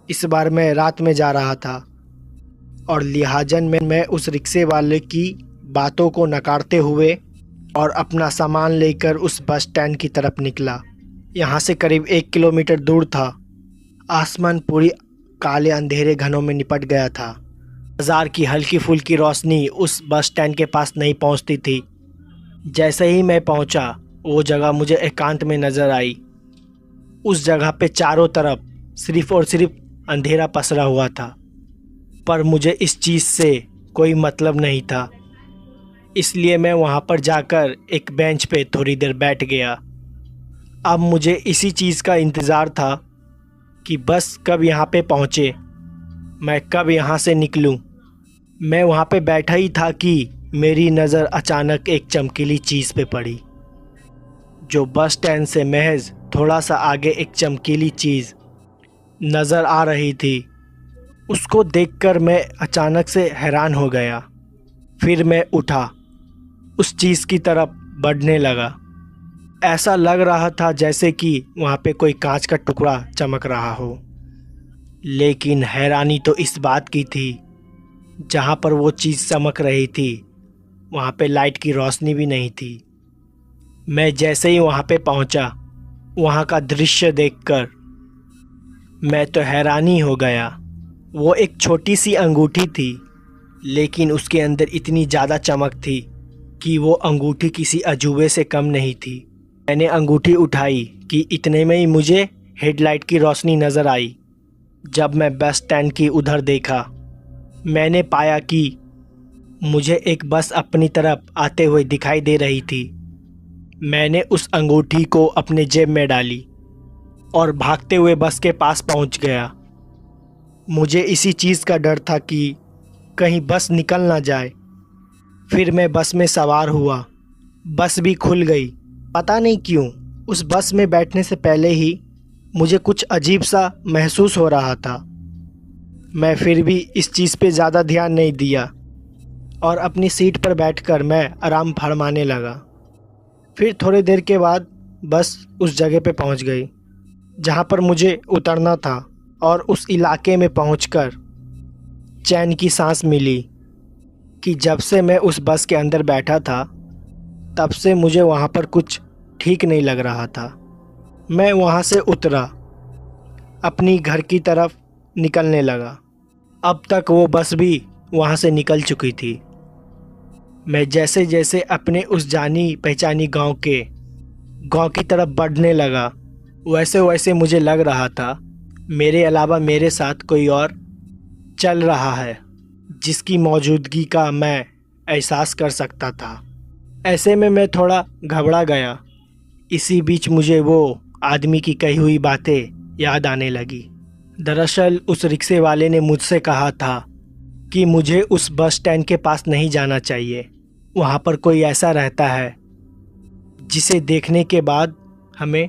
इस बार मैं रात में जा रहा था और लिहाजन में मैं उस रिक्शे वाले की बातों को नकारते हुए और अपना सामान लेकर उस बस स्टैंड की तरफ निकला। यहाँ से करीब 1 किलोमीटर दूर था। आसमान पूरी काले अंधेरे घनों में निपट गया था। बाजार की हल्की फुल्की रोशनी उस बस स्टैंड के पास नहीं पहुँचती थी। जैसे ही मैं पहुँचा, वो जगह मुझे एकांत में नज़र आई। उस जगह पे चारों तरफ सिर्फ और सिर्फ अंधेरा पसरा हुआ था, पर मुझे इस चीज़ से कोई मतलब नहीं था, इसलिए मैं वहाँ पर जाकर एक बेंच पे थोड़ी देर बैठ गया। अब मुझे इसी चीज़ का इंतज़ार था कि बस कब यहाँ पे पहुँचे, मैं कब यहाँ से निकलूँ। मैं वहाँ पे बैठा ही था कि मेरी नज़र अचानक एक चमकीली चीज़ पे पड़ी। जो बस स्टैंड से महज थोड़ा सा आगे एक चमकीली चीज़ नज़र आ रही थी। उसको देखकर मैं अचानक से हैरान हो गया। फिर मैं उठा, उस चीज़ की तरफ बढ़ने लगा। ऐसा लग रहा था जैसे कि वहाँ पे कोई कांच का टुकड़ा चमक रहा हो, लेकिन हैरानी तो इस बात की थी, जहाँ पर वो चीज़ चमक रही थी वहाँ पे लाइट की रोशनी भी नहीं थी। मैं जैसे ही वहाँ पे पहुँचा, वहाँ का दृश्य देखकर मैं तो हैरान ही हो गया। वो एक छोटी सी अंगूठी थी, लेकिन उसके अंदर इतनी ज़्यादा चमक थी कि वो अंगूठी किसी अजूबे से कम नहीं थी। मैंने अंगूठी उठाई कि इतने में ही मुझे हेडलाइट की रोशनी नज़र आई। जब मैं बस स्टैंड की उधर देखा, मैंने पाया कि मुझे एक बस अपनी तरफ आते हुए दिखाई दे रही थी। मैंने उस अंगूठी को अपने जेब में डाली और भागते हुए बस के पास पहुंच गया। मुझे इसी चीज़ का डर था कि कहीं बस निकल ना जाए। फिर मैं बस में सवार हुआ। बस भी खुल गई। पता नहीं क्यों उस बस में बैठने से पहले ही मुझे कुछ अजीब सा महसूस हो रहा था। मैं फिर भी इस चीज़ पे ज़्यादा ध्यान नहीं दिया और अपनी सीट पर बैठकर मैं आराम फरमाने लगा। फिर थोड़ी देर के बाद बस उस जगह पे पहुंच गई जहां पर मुझे उतरना था और उस इलाके में पहुंचकर चैन की सांस मिली कि जब से मैं उस बस के अंदर बैठा था तब से मुझे वहां पर कुछ ठीक नहीं लग रहा था। मैं वहां से उतरा, अपनी घर की तरफ निकलने लगा। अब तक वो बस भी वहां से निकल चुकी थी। मैं जैसे जैसे अपने उस जानी पहचानी गांव की तरफ बढ़ने लगा, वैसे वैसे मुझे लग रहा था मेरे अलावा मेरे साथ कोई और चल रहा है जिसकी मौजूदगी का मैं एहसास कर सकता था। ऐसे में मैं थोड़ा घबरा गया। इसी बीच मुझे वो आदमी की कही हुई बातें याद आने लगी। दरअसल उस रिक्शे वाले ने मुझसे कहा था कि मुझे उस बस स्टैंड के पास नहीं जाना चाहिए। वहाँ पर कोई ऐसा रहता है जिसे देखने के बाद हमें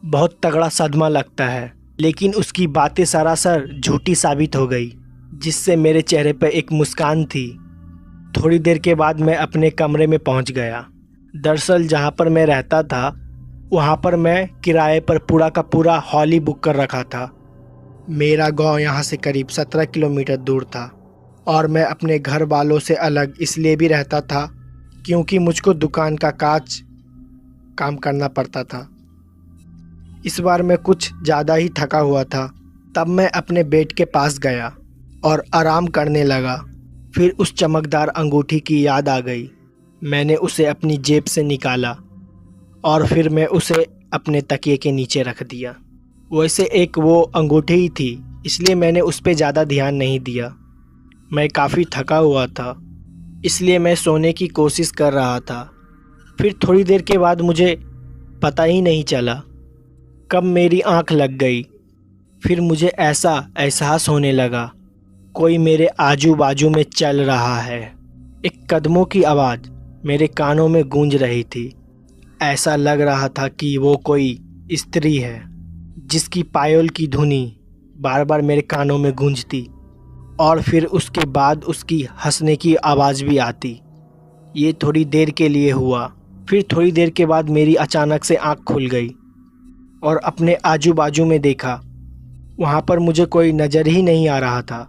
बहुत तगड़ा सदमा लगता है। लेकिन उसकी बातें सरासर झूठी साबित हो गई, जिससे मेरे चेहरे पर एक मुस्कान थी। थोड़ी देर के बाद मैं अपने कमरे में पहुंच गया। दरअसल जहां पर मैं रहता था वहां पर मैं किराए पर पूरा का पूरा हॉल ही बुक कर रखा था। मेरा गांव यहां से करीब 17 किलोमीटर दूर था और मैं अपने घर वालों से अलग इसलिए भी रहता था क्योंकि मुझको दुकान का काम करना पड़ता था। इस बार मैं कुछ ज़्यादा ही थका हुआ था। तब मैं अपने बेड के पास गया और आराम करने लगा। फिर उस चमकदार अंगूठी की याद आ गई। मैंने उसे अपनी जेब से निकाला और फिर मैं उसे अपने तकिए के नीचे रख दिया। वैसे एक वो अंगूठी ही थी, इसलिए मैंने उस पर ज़्यादा ध्यान नहीं दिया। मैं काफ़ी थका हुआ था, इसलिए मैं सोने की कोशिश कर रहा था। फिर थोड़ी देर के बाद मुझे पता ही नहीं चला कब मेरी आंख लग गई। फिर मुझे ऐसा एहसास होने लगा कोई मेरे आजू बाजू में चल रहा है। एक कदमों की आवाज़ मेरे कानों में गूंज रही थी। ऐसा लग रहा था कि वो कोई स्त्री है जिसकी पायल की धुनी बार बार मेरे कानों में गूंजती और फिर उसके बाद उसकी हंसने की आवाज़ भी आती। ये थोड़ी देर के लिए हुआ। फिर थोड़ी देर के बाद मेरी अचानक से आँख खुल गई और अपने आजू बाजू में देखा। वहाँ पर मुझे कोई नज़र ही नहीं आ रहा था।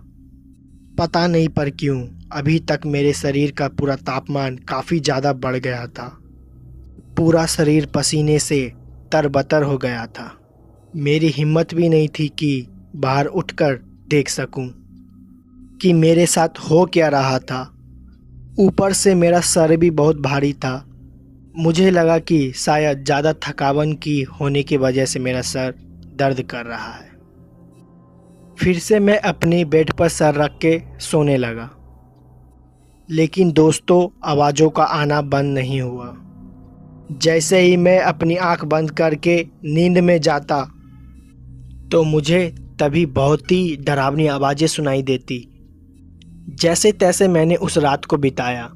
पता नहीं पर क्यों अभी तक मेरे शरीर का पूरा तापमान काफ़ी ज़्यादा बढ़ गया था। पूरा शरीर पसीने से तरबतर हो गया था। मेरी हिम्मत भी नहीं थी कि बाहर उठकर देख सकूं कि मेरे साथ हो क्या रहा था। ऊपर से मेरा सर भी बहुत भारी था। मुझे लगा कि शायद ज़्यादा थकावन की होने की वजह से मेरा सर दर्द कर रहा है। फिर से मैं अपनी बेड पर सर रख के सोने लगा, लेकिन दोस्तों आवाज़ों का आना बंद नहीं हुआ। जैसे ही मैं अपनी आंख बंद करके नींद में जाता तो मुझे तभी बहुत ही डरावनी आवाज़ें सुनाई देती। जैसे तैसे मैंने उस रात को बिताया।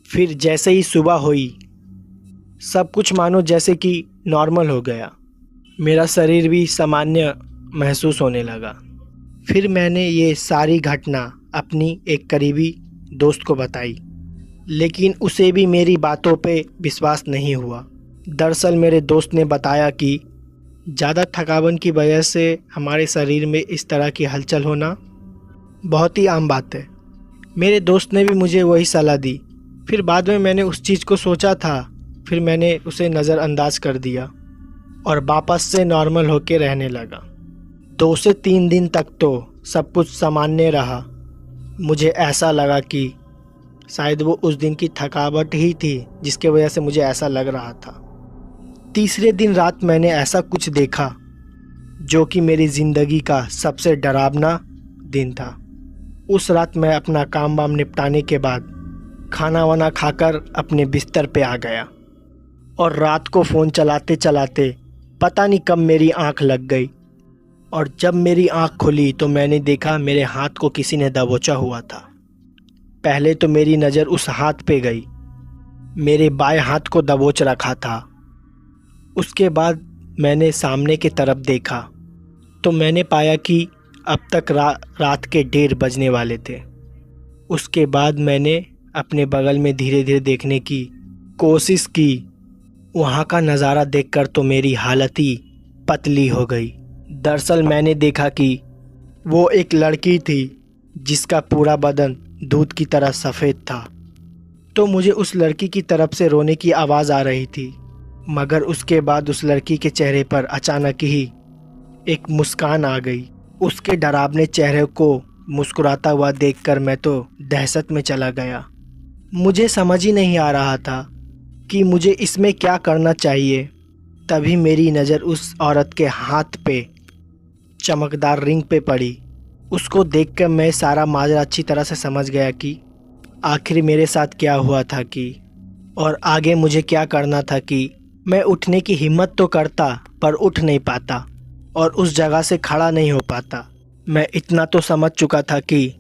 फिर जैसे ही सुबह हुई सब कुछ मानो जैसे कि नॉर्मल हो गया। मेरा शरीर भी सामान्य महसूस होने लगा। फिर मैंने ये सारी घटना अपनी एक करीबी दोस्त को बताई, लेकिन उसे भी मेरी बातों पे विश्वास नहीं हुआ। दरअसल मेरे दोस्त ने बताया कि ज़्यादा थकावन की वजह से हमारे शरीर में इस तरह की हलचल होना बहुत ही आम बात है। मेरे दोस्त ने भी मुझे वही सलाह दी। फिर बाद में मैंने उस चीज़ को सोचा था, फिर मैंने उसे नज़रअंदाज कर दिया और वापस से नॉर्मल होके रहने लगा। 2 से 3 दिन तक तो सब कुछ सामान्य रहा। मुझे ऐसा लगा कि शायद वो उस दिन की थकावट ही थी जिसके वजह से मुझे ऐसा लग रहा था। तीसरे दिन रात मैंने ऐसा कुछ देखा जो कि मेरी ज़िंदगी का सबसे डरावना दिन था। उस रात मैं अपना काम वाम निपटाने के बाद खाना वाना खाकर अपने बिस्तर पे आ गया और रात को फ़ोन चलाते चलाते पता नहीं कब मेरी आंख लग गई। और जब मेरी आंख खुली तो मैंने देखा मेरे हाथ को किसी ने दबोचा हुआ था। पहले तो मेरी नज़र उस हाथ पे गई। मेरे बाएं हाथ को दबोच रखा था। उसके बाद मैंने सामने की तरफ देखा तो मैंने पाया कि अब तक रात के 1:30 बजने वाले थे। उसके बाद मैंने अपने बगल में धीरे धीरे देखने की कोशिश की। वहाँ का नज़ारा देखकर तो मेरी हालत ही पतली हो गई। दरअसल मैंने देखा कि वो एक लड़की थी जिसका पूरा बदन दूध की तरह सफ़ेद था। तो मुझे उस लड़की की तरफ से रोने की आवाज़ आ रही थी, मगर उसके बाद उस लड़की के चेहरे पर अचानक ही एक मुस्कान आ गई। उसके डरावने चेहरे को मुस्कुराता हुआ देखकर मैं तो दहशत में चला गया। मुझे समझ ही नहीं आ रहा था कि मुझे इसमें क्या करना चाहिए। तभी मेरी नज़र उस औरत के हाथ पे चमकदार रिंग पे पड़ी। उसको देखकर मैं सारा माजरा अच्छी तरह से समझ गया कि आखिर मेरे साथ क्या हुआ था और आगे मुझे क्या करना था। कि मैं उठने की हिम्मत तो करता पर उठ नहीं पाता और उस जगह से खड़ा नहीं हो पाता। मैं इतना तो समझ चुका था कि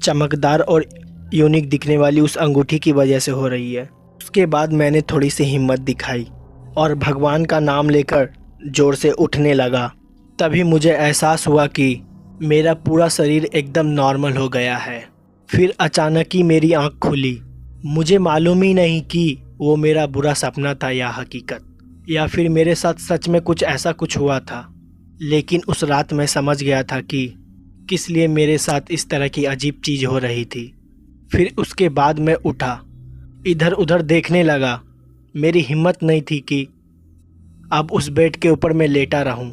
चमकदार और यूनिक दिखने वाली उस अंगूठी की वजह से हो रही है। उसके बाद मैंने थोड़ी सी हिम्मत दिखाई और भगवान का नाम लेकर ज़ोर से उठने लगा। तभी मुझे एहसास हुआ कि मेरा पूरा शरीर एकदम नॉर्मल हो गया है। फिर अचानक ही मेरी आँख खुली। मुझे मालूम ही नहीं कि वो मेरा बुरा सपना था या हकीकत, या फिर मेरे साथ सच में कुछ ऐसा कुछ हुआ था। लेकिन उस रात मैं समझ गया था कि किस लिए मेरे साथ इस तरह की अजीब चीज़ हो रही थी। फिर उसके बाद मैं उठा, इधर उधर देखने लगा। मेरी हिम्मत नहीं थी कि अब उस बेड के ऊपर मैं लेटा रहूं,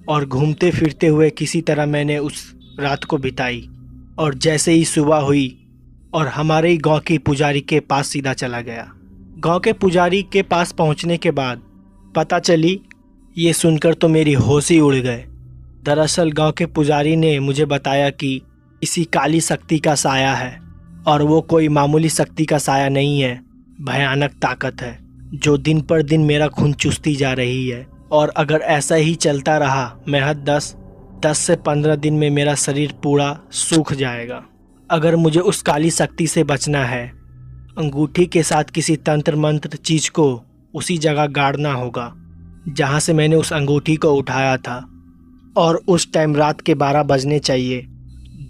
और घूमते फिरते हुए किसी तरह मैंने उस रात को बिताई। और जैसे ही सुबह हुई और हमारे ही गांव के पुजारी के पास सीधा चला गया। गांव के पुजारी के पास पहुंचने के बाद पता चली, ये सुनकर तो मेरी होश ही उड़ गए। दरअसल गांव के पुजारी ने मुझे बताया कि किसी काली शक्ति का साया है, और वो कोई मामूली शक्ति का साया नहीं है, भयानक ताकत है जो दिन पर दिन मेरा खून चूसती जा रही है। और अगर ऐसा ही चलता रहा महज 10 से 15 दिन में मेरा शरीर पूरा सूख जाएगा। अगर मुझे उस काली शक्ति से बचना है, अंगूठी के साथ किसी तंत्र मंत्र चीज़ को उसी जगह गाड़ना होगा जहाँ से मैंने उस अंगूठी को उठाया था। और उस टाइम रात के 12 बजने चाहिए।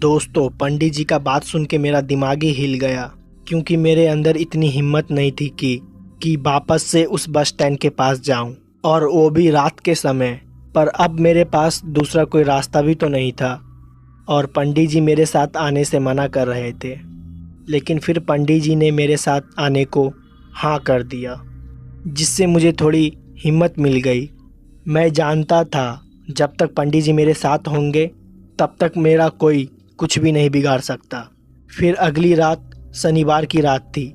दोस्तों, पंडित जी का बात सुन के मेरा दिमाग ही हिल गया, क्योंकि मेरे अंदर इतनी हिम्मत नहीं थी कि वापस से उस बस स्टैंड के पास जाऊं, और वो भी रात के समय। पर अब मेरे पास दूसरा कोई रास्ता भी तो नहीं था, और पंडित जी मेरे साथ आने से मना कर रहे थे। लेकिन फिर पंडित जी ने मेरे साथ आने को हाँ कर दिया, जिससे मुझे थोड़ी हिम्मत मिल गई। मैं जानता था जब तक पंडित जी मेरे साथ होंगे तब तक मेरा कोई कुछ भी नहीं बिगाड़ सकता। फिर अगली रात शनिवार की रात थी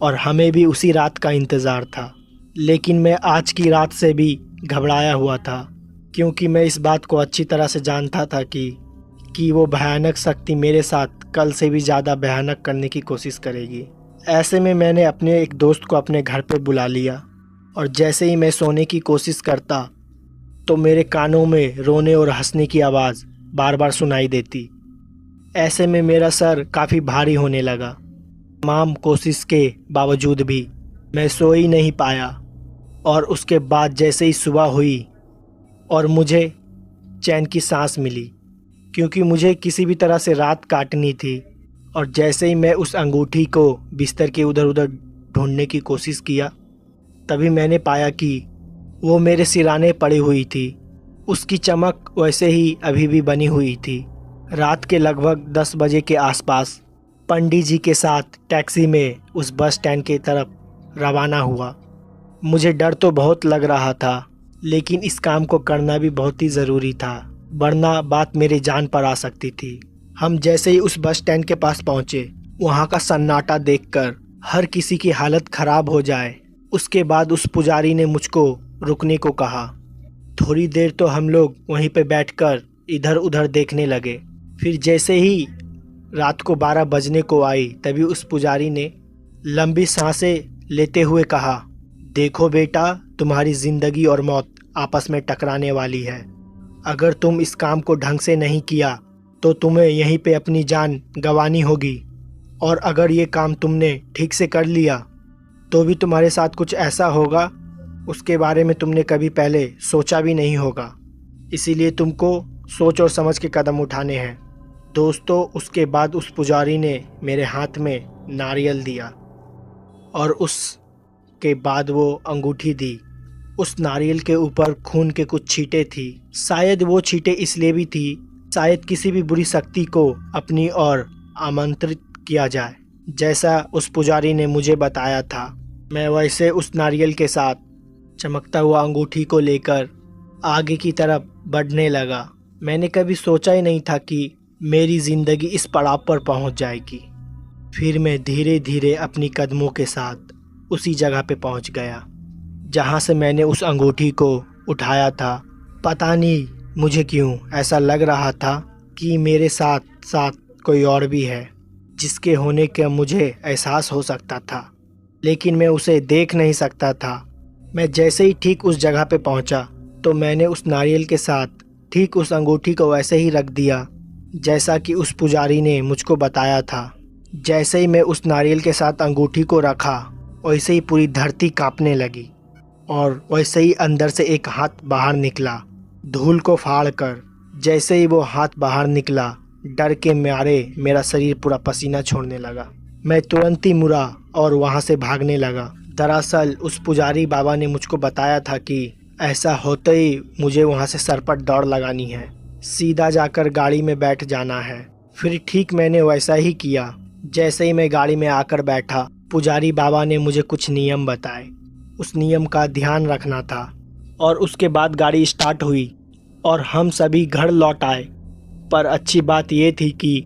और हमें भी उसी रात का इंतज़ार था। लेकिन मैं आज की रात से भी घबराया हुआ था, क्योंकि मैं इस बात को अच्छी तरह से जानता था कि वो भयानक शक्ति मेरे साथ कल से भी ज़्यादा भयानक करने की कोशिश करेगी। ऐसे में मैंने अपने एक दोस्त को अपने घर पर बुला लिया, और जैसे ही मैं सोने की कोशिश करता तो मेरे कानों में रोने और हंसने की आवाज़ बार बार सुनाई देती। ऐसे में मेरा सर काफ़ी भारी होने लगा। तमाम कोशिश के बावजूद भी मैं सो ही नहीं पाया। और उसके बाद जैसे ही सुबह हुई और मुझे चैन की सांस मिली, क्योंकि मुझे किसी भी तरह से रात काटनी थी। और जैसे ही मैं उस अंगूठी को बिस्तर के उधर उधर ढूंढने की कोशिश किया, तभी मैंने पाया कि वो मेरे सिराने पड़ी हुई थी। उसकी चमक वैसे ही अभी भी बनी हुई थी। रात के लगभग 10 बजे के आसपास पंडित जी के साथ टैक्सी में उस बस स्टैंड की तरफ रवाना हुआ। मुझे डर तो बहुत लग रहा था, लेकिन इस काम को करना भी बहुत ही ज़रूरी था, वरना बात मेरी जान पर आ सकती थी। हम जैसे ही उस बस स्टैंड के पास पहुँचे, वहाँ का सन्नाटा देखकर हर किसी की हालत ख़राब हो जाए। उसके बाद उस पुजारी ने मुझको रुकने को कहा। थोड़ी देर तो हम लोग वहीं पे बैठकर इधर उधर देखने लगे। फिर जैसे ही रात को 12 बजने को आई, तभी उस पुजारी ने लंबी सांसें लेते हुए कहा, देखो बेटा, तुम्हारी ज़िंदगी और मौत आपस में टकराने वाली है। अगर तुम इस काम को ढंग से नहीं किया तो तुम्हें यहीं पे अपनी जान गंवानी होगी, और अगर ये काम तुमने ठीक से कर लिया तो भी तुम्हारे साथ कुछ ऐसा होगा उसके बारे में तुमने कभी पहले सोचा भी नहीं होगा, इसीलिए तुमको सोच और समझ के कदम उठाने हैं। दोस्तों, उसके बाद उस पुजारी ने मेरे हाथ में नारियल दिया और उसके बाद वो अंगूठी दी। उस नारियल के ऊपर खून के कुछ छींटे थी। शायद वो छींटे इसलिए भी थी, शायद किसी भी बुरी शक्ति को अपनी ओर आमंत्रित किया जाए। जैसा उस पुजारी ने मुझे बताया था, मैं वैसे उस नारियल के साथ चमकता हुआ अंगूठी को लेकर आगे की तरफ बढ़ने लगा। मैंने कभी सोचा ही नहीं था कि मेरी ज़िंदगी इस पड़ाव पर पहुंच जाएगी। फिर मैं धीरे धीरे अपनी कदमों के साथ उसी जगह पे पहुंच गया जहां से मैंने उस अंगूठी को उठाया था। पता नहीं मुझे क्यों ऐसा लग रहा था कि मेरे साथ साथ कोई और भी है जिसके होने का मुझे एहसास हो सकता था, लेकिन मैं उसे देख नहीं सकता था। मैं जैसे ही ठीक उस जगह पे पहुंचा तो मैंने उस नारियल के साथ ठीक उस अंगूठी को वैसे ही रख दिया जैसा कि उस पुजारी ने मुझको बताया था। जैसे ही मैं उस नारियल के साथ अंगूठी को रखा, वैसे ही पूरी धरती कांपने लगी और वैसे ही अंदर से एक हाथ बाहर निकला धूल को फाड़ कर। जैसे ही वो हाथ बाहर निकला, डर के मारे मेरा शरीर पूरा पसीना छोड़ने लगा। मैं तुरंत ही मुड़ा और वहाँ से भागने लगा। दरअसल उस पुजारी बाबा ने मुझको बताया था कि ऐसा होते ही मुझे वहाँ से सरपट दौड़ लगानी है, सीधा जाकर गाड़ी में बैठ जाना है। फिर ठीक मैंने वैसा ही किया। जैसे ही मैं गाड़ी में आकर बैठा, पुजारी बाबा ने मुझे कुछ नियम बताए। उस नियम का ध्यान रखना था और उसके बाद गाड़ी स्टार्ट हुई और हम सभी घर लौट आए। पर अच्छी बात यह थी कि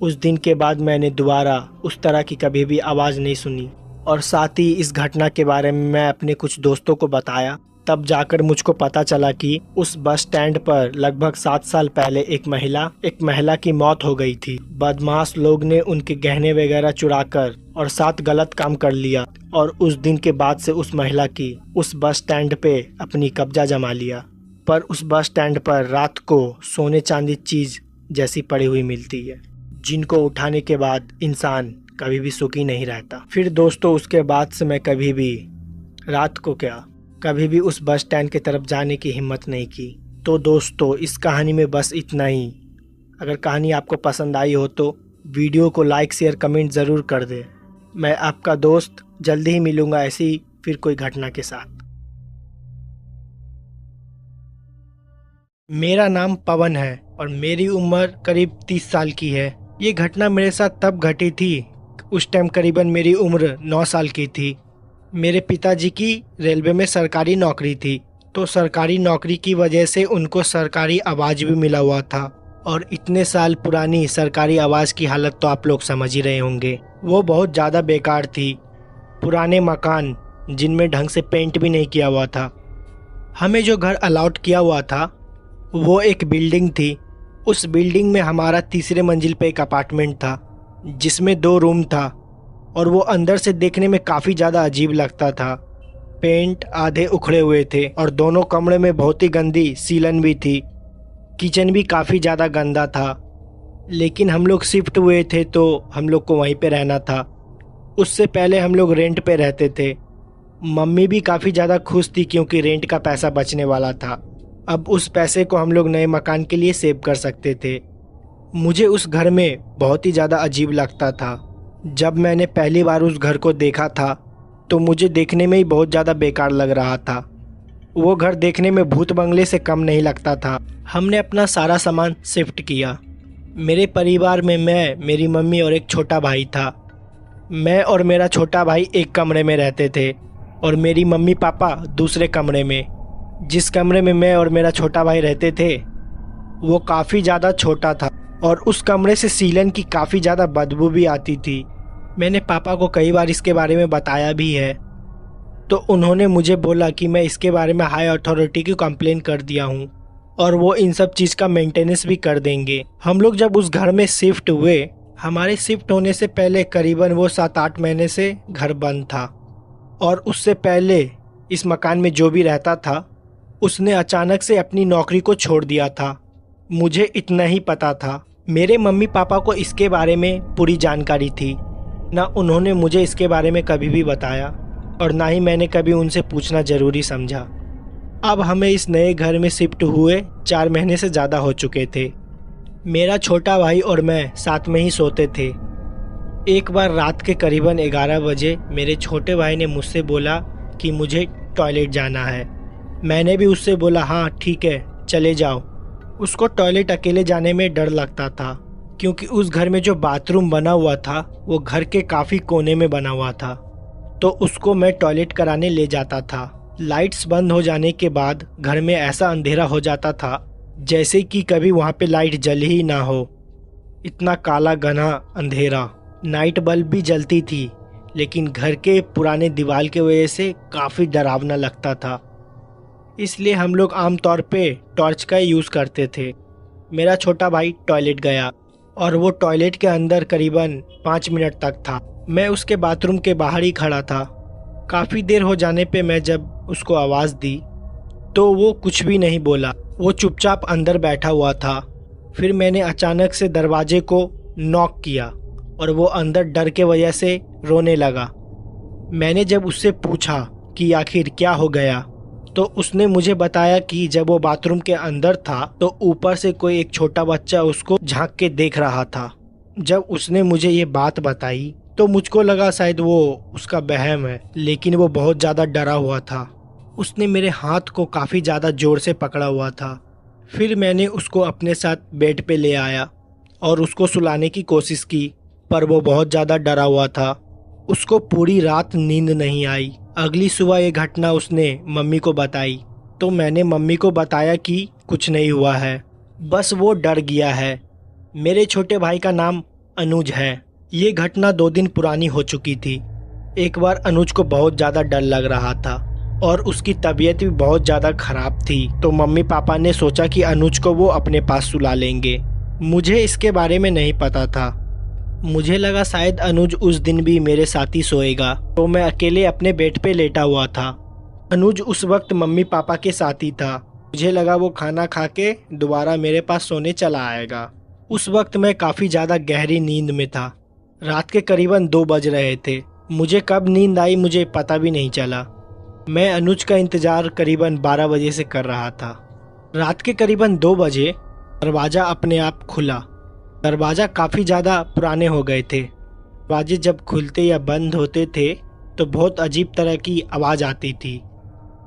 उस दिन के बाद मैंने दोबारा उस तरह की कभी भी आवाज़ नहीं सुनी। और साथ ही इस घटना के बारे में मैं अपने कुछ दोस्तों को बताया। तब जाकर मुझको पता चला कि उस बस स्टैंड पर लगभग 7 साल पहले एक महिला की मौत हो गई थी। बदमाश लोग ने उनके गहने वगैरह चुराकर और साथ गलत काम कर लिया और उस दिन के बाद से उस महिला की उस बस स्टैंड पे अपनी कब्जा जमा लिया। पर उस बस स्टैंड पर रात को सोने चांदी चीज़ जैसी पड़ी हुई मिलती है, जिनको उठाने के बाद इंसान कभी भी सुखी नहीं रहता। फिर दोस्तों, उसके बाद से मैं कभी भी रात को कभी भी उस बस स्टैंड की तरफ जाने की हिम्मत नहीं की। तो दोस्तों, इस कहानी में बस इतना ही। अगर कहानी आपको पसंद आई हो तो वीडियो को लाइक शेयर कमेंट ज़रूर कर दें। मैं आपका दोस्त जल्दी ही मिलूँगा ऐसी फिर कोई घटना के साथ। मेरा नाम पवन है और मेरी उम्र करीब 30 साल की है। ये घटना मेरे साथ तब घटी थी, उस टाइम करीबन मेरी उम्र 9 साल की थी। मेरे पिताजी की रेलवे में सरकारी नौकरी थी, तो सरकारी नौकरी की वजह से उनको सरकारी आवाज़ भी मिला हुआ था। और इतने साल पुरानी सरकारी आवाज़ की हालत तो आप लोग समझ ही रहे होंगे। वो बहुत ज़्यादा बेकार थी। पुराने मकान जिनमें ढंग से पेंट भी नहीं किया हुआ था। हमें जो घर अलॉट किया हुआ था वो एक बिल्डिंग थी। उस बिल्डिंग में हमारा तीसरे मंजिल पे एक अपार्टमेंट था जिसमें 2 रूम था और वो अंदर से देखने में काफ़ी ज़्यादा अजीब लगता था। पेंट आधे उखड़े हुए थे और दोनों कमरे में बहुत ही गंदी सीलन भी थी। किचन भी काफ़ी ज़्यादा गंदा था। लेकिन हम लोग शिफ्ट हुए थे तो हम लोग को वहीं पे रहना था। उससे पहले हम लोग रेंट पे रहते थे। मम्मी भी काफ़ी ज़्यादा खुश थी क्योंकि रेंट का पैसा बचने वाला था। अब उस पैसे को हम लोग नए मकान के लिए सेव कर सकते थे। मुझे उस घर में बहुत ही ज़्यादा अजीब लगता था। जब मैंने पहली बार उस घर को देखा था तो मुझे देखने में ही बहुत ज़्यादा बेकार लग रहा था। वो घर देखने में भूत बंगले से कम नहीं लगता था। हमने अपना सारा सामान शिफ्ट किया। मेरे परिवार में मैं, मेरी मम्मी और एक छोटा भाई था। मैं और मेरा छोटा भाई एक कमरे में रहते थे और मेरी मम्मी पापा दूसरे कमरे में। जिस कमरे में मैं और मेरा छोटा भाई रहते थे वो काफ़ी ज़्यादा छोटा था और उस कमरे से सीलन की काफ़ी ज़्यादा बदबू भी आती थी। मैंने पापा को कई बार इसके बारे में बताया भी है, तो उन्होंने मुझे बोला कि मैं इसके बारे में हाई अथॉरिटी की कंप्लेन कर दिया हूँ और वो इन सब चीज़ का मेंटेनेंस भी कर देंगे। हम लोग जब उस घर में शिफ्ट हुए, हमारे शिफ्ट होने से पहले करीबन वो 7-8 महीने से घर बंद था और उससे पहले इस मकान में जो भी रहता था उसने अचानक से अपनी नौकरी को छोड़ दिया था। मुझे इतना ही पता था। मेरे मम्मी पापा को इसके बारे में पूरी जानकारी थी, ना उन्होंने मुझे इसके बारे में कभी भी बताया। और ना ही मैंने कभी उनसे पूछना ज़रूरी समझा। अब हमें इस नए घर में शिफ्ट हुए 4 महीने से ज़्यादा हो चुके थे। मेरा छोटा भाई और मैं साथ में ही सोते थे। एक बार रात के करीबन 11 बजे मेरे छोटे भाई ने मुझसे बोला कि मुझे टॉयलेट जाना है। मैंने भी उससे बोला हाँ ठीक है चले जाओ। उसको टॉयलेट अकेले जाने में डर लगता था, क्योंकि उस घर में जो बाथरूम बना हुआ था वो घर के काफ़ी कोने में बना हुआ था। तो उसको मैं टॉयलेट कराने ले जाता था। लाइट्स बंद हो जाने के बाद घर में ऐसा अंधेरा हो जाता था जैसे कि कभी वहाँ पे लाइट जली ही ना हो। इतना काला घना अंधेरा। नाइट बल्ब भी जलती थी, लेकिन घर के पुराने दीवार के वजह से काफ़ी डरावना लगता था। इसलिए हम लोग आमतौर पे टॉर्च का यूज़ करते थे। मेरा छोटा भाई टॉयलेट गया और वो टॉयलेट के अंदर करीबन 5 मिनट तक था। मैं उसके बाथरूम के बाहर ही खड़ा था। काफ़ी देर हो जाने पे मैं जब उसको आवाज़ दी तो वो कुछ भी नहीं बोला, वो चुपचाप अंदर बैठा हुआ था। फिर मैंने अचानक से दरवाजे को नॉक किया और वो अंदर डर के वजह से रोने लगा। मैंने जब उससे पूछा कि आखिर क्या हो गया, तो उसने मुझे बताया कि जब वो बाथरूम के अंदर था तो ऊपर से कोई एक छोटा बच्चा उसको झांक के देख रहा था। जब उसने मुझे ये बात बताई तो मुझको लगा शायद वो उसका वहम है, लेकिन वो बहुत ज़्यादा डरा हुआ था। उसने मेरे हाथ को काफ़ी ज़्यादा ज़ोर से पकड़ा हुआ था। फिर मैंने उसको अपने साथ बेड पे ले आया और उसको सुलाने की कोशिश की, पर वो बहुत ज़्यादा डरा हुआ था। उसको पूरी रात नींद नहीं आई। अगली सुबह ये घटना उसने मम्मी को बताई, तो मैंने मम्मी को बताया कि कुछ नहीं हुआ है, बस वो डर गया है। मेरे छोटे भाई का नाम अनुज है। ये घटना 2 दिन पुरानी हो चुकी थी। एक बार अनुज को बहुत ज़्यादा डर लग रहा था और उसकी तबीयत भी बहुत ज़्यादा ख़राब थी, तो मम्मी पापा ने सोचा कि अनुज को वो अपने पास सुला लेंगे। मुझे इसके बारे में नहीं पता था। मुझे लगा शायद अनुज उस दिन भी मेरे साथ ही सोएगा, तो मैं अकेले अपने बेड पे लेटा हुआ था। अनुज उस वक्त मम्मी पापा के साथ ही था। मुझे लगा वो खाना खा के दोबारा मेरे पास सोने चला आएगा। उस वक्त मैं काफ़ी ज़्यादा गहरी नींद में था। रात के करीबन 2 बज रहे थे। मुझे कब नींद आई मुझे पता भी नहीं चला। मैं अनुज का इंतज़ार करीबन 12 बजे से कर रहा था। रात के करीबन 2 बजे दरवाज़ा अपने आप खुला। दरवाज़ा काफ़ी ज़्यादा पुराने हो गए थे। दरवाजे जब खुलते या बंद होते थे तो बहुत अजीब तरह की आवाज़ आती थी।